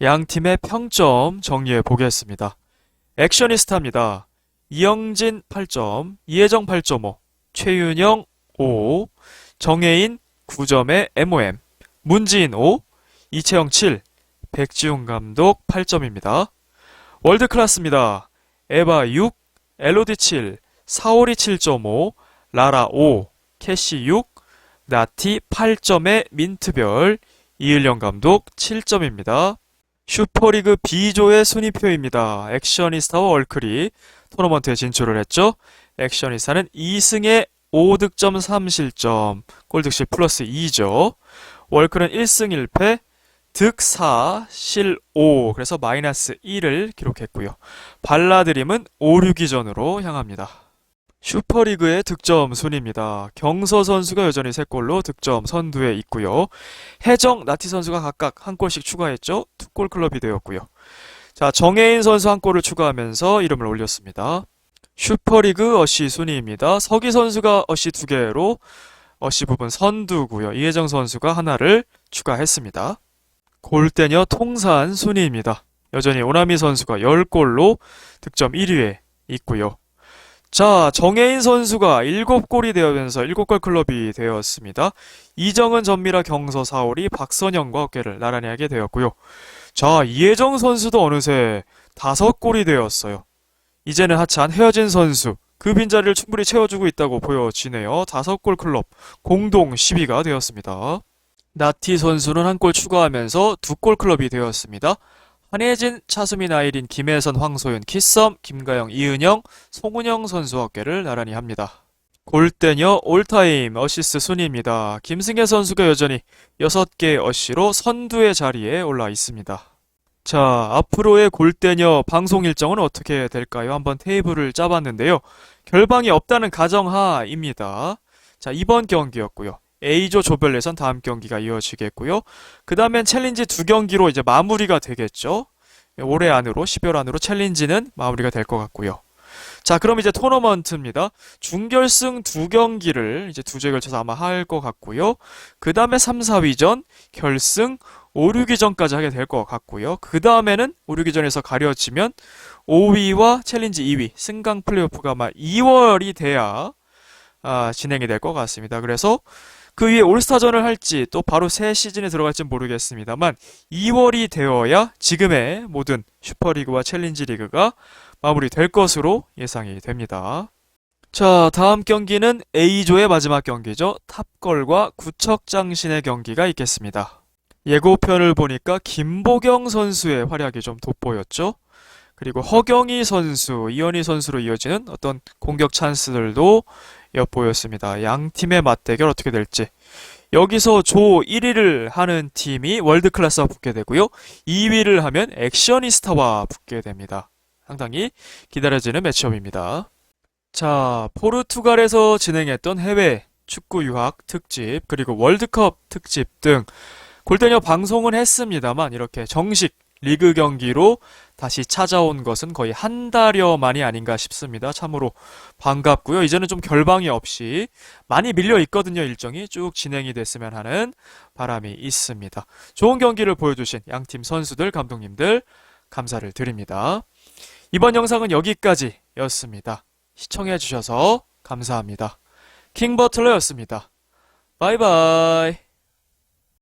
양 팀의 평점 정리해 보겠습니다. 액션이스타입니다. 이영진 8점, 이혜정 8.5, 최윤영 5, 정혜인 9점의 MOM, 문지인 5, 이채영 7, 백지훈 감독 8점입니다. 월드클래스입니다. 에바 6, 엘로디 7, 사오리 7.5, 라라 5, 캐시 6, 나티 8점의 민트별, 이을령 감독 7점입니다. 슈퍼리그 B조의 순위표입니다. 액션이스타와 월클이 토너먼트에 진출을 했죠. 액션이스타는 2승에 5득점 3실점, 골득실 플러스 2죠. 월클은 1승 1패, 득 4, 실 5, 그래서 마이너스 1을 기록했고요. 발라드림은 5, 6위전으로 향합니다. 슈퍼리그의 득점 순입니다. 경서 선수가 여전히 3골로 득점 선두에 있고요. 혜정, 나티 선수가 각각 한 골씩 추가했죠. 2골 클럽이 되었고요. 자, 정혜인 선수 한 골을 추가하면서 이름을 올렸습니다. 슈퍼리그 어시 순위입니다. 서기 선수가 어시 2개로 어시 부분 선두고요. 이혜정 선수가 하나를 추가했습니다. 골대녀 통산 순위입니다. 여전히 오나미 선수가 10골로 득점 1위에 있고요. 자, 정혜인 선수가 7골이 되면서 7골 클럽이 되었습니다. 이정은, 전미라, 경서, 사오리, 박선영과 어깨를 나란히 하게 되었고요. 자, 이혜정 선수도 어느새 5골이 되었어요. 이제는 하차한 헤어진 선수, 그 빈자리를 충분히 채워주고 있다고 보여지네요. 5골 클럽, 공동 10위가 되었습니다. 나티 선수는 한 골 추가하면서 2골 클럽이 되었습니다. 한혜진, 차수민, 아이린, 김혜선, 황소윤, 키썸, 김가영, 이은영, 송은영 선수 어깨를 나란히 합니다. 골대녀 올타임 어시스트 순위입니다. 김승혜 선수가 여전히 6개의 어시로 선두의 자리에 올라 있습니다. 자, 앞으로의 골대녀 방송 일정은 어떻게 될까요? 한번 테이블을 짜봤는데요. 결방이 없다는 가정하입니다. 자, 이번 경기였고요. A조 조별 예선 다음 경기가 이어지겠고요. 그 다음엔 챌린지 2경기로 이제 마무리가 되겠죠. 올해 안으로, 12월 안으로 챌린지는 마무리가 될 것 같고요. 자, 그럼 이제 토너먼트입니다. 준결승 2경기를 이제 2주에 걸쳐서 아마 할 것 같고요. 그 다음에 3, 4위전, 결승, 5, 6위전까지 하게 될 것 같고요. 그 다음에는 5, 6위전에서 가려지면 5위와 챌린지 2위, 승강 플레이오프가 아마 2월이 돼야 진행이 될 것 같습니다. 그래서 그 위에 올스타전을 할지 또 바로 새 시즌에 들어갈지 모르겠습니다만 2월이 되어야 지금의 모든 슈퍼리그와 챌린지 리그가 마무리될 것으로 예상이 됩니다. 자, 다음 경기는 A조의 마지막 경기죠. 탑걸과 구척장신의 경기가 있겠습니다. 예고편을 보니까 김보경 선수의 활약이 좀 돋보였죠. 그리고 허경희 선수, 이현희 선수로 이어지는 어떤 공격 찬스들도 엿보였습니다. 양 팀의 맞대결 어떻게 될지. 여기서 조 1위를 하는 팀이 월드클래스와 붙게 되고요. 2위를 하면 액션이스타와 붙게 됩니다. 상당히 기다려지는 매치업입니다. 자, 포르투갈에서 진행했던 해외 축구 유학 특집, 그리고 월드컵 특집 등 골대녀 방송은 했습니다만 이렇게 정식 리그 경기로 다시 찾아온 것은 거의 한 달여 만이 아닌가 싶습니다. 참으로 반갑고요. 이제는 좀 결방이 없이 많이 밀려 있거든요. 일정이 쭉 진행이 됐으면 하는 바람이 있습니다. 좋은 경기를 보여주신 양팀 선수들, 감독님들 감사를 드립니다. 이번 영상은 여기까지였습니다. 시청해주셔서 감사합니다. 킹버틀러였습니다. 바이바이.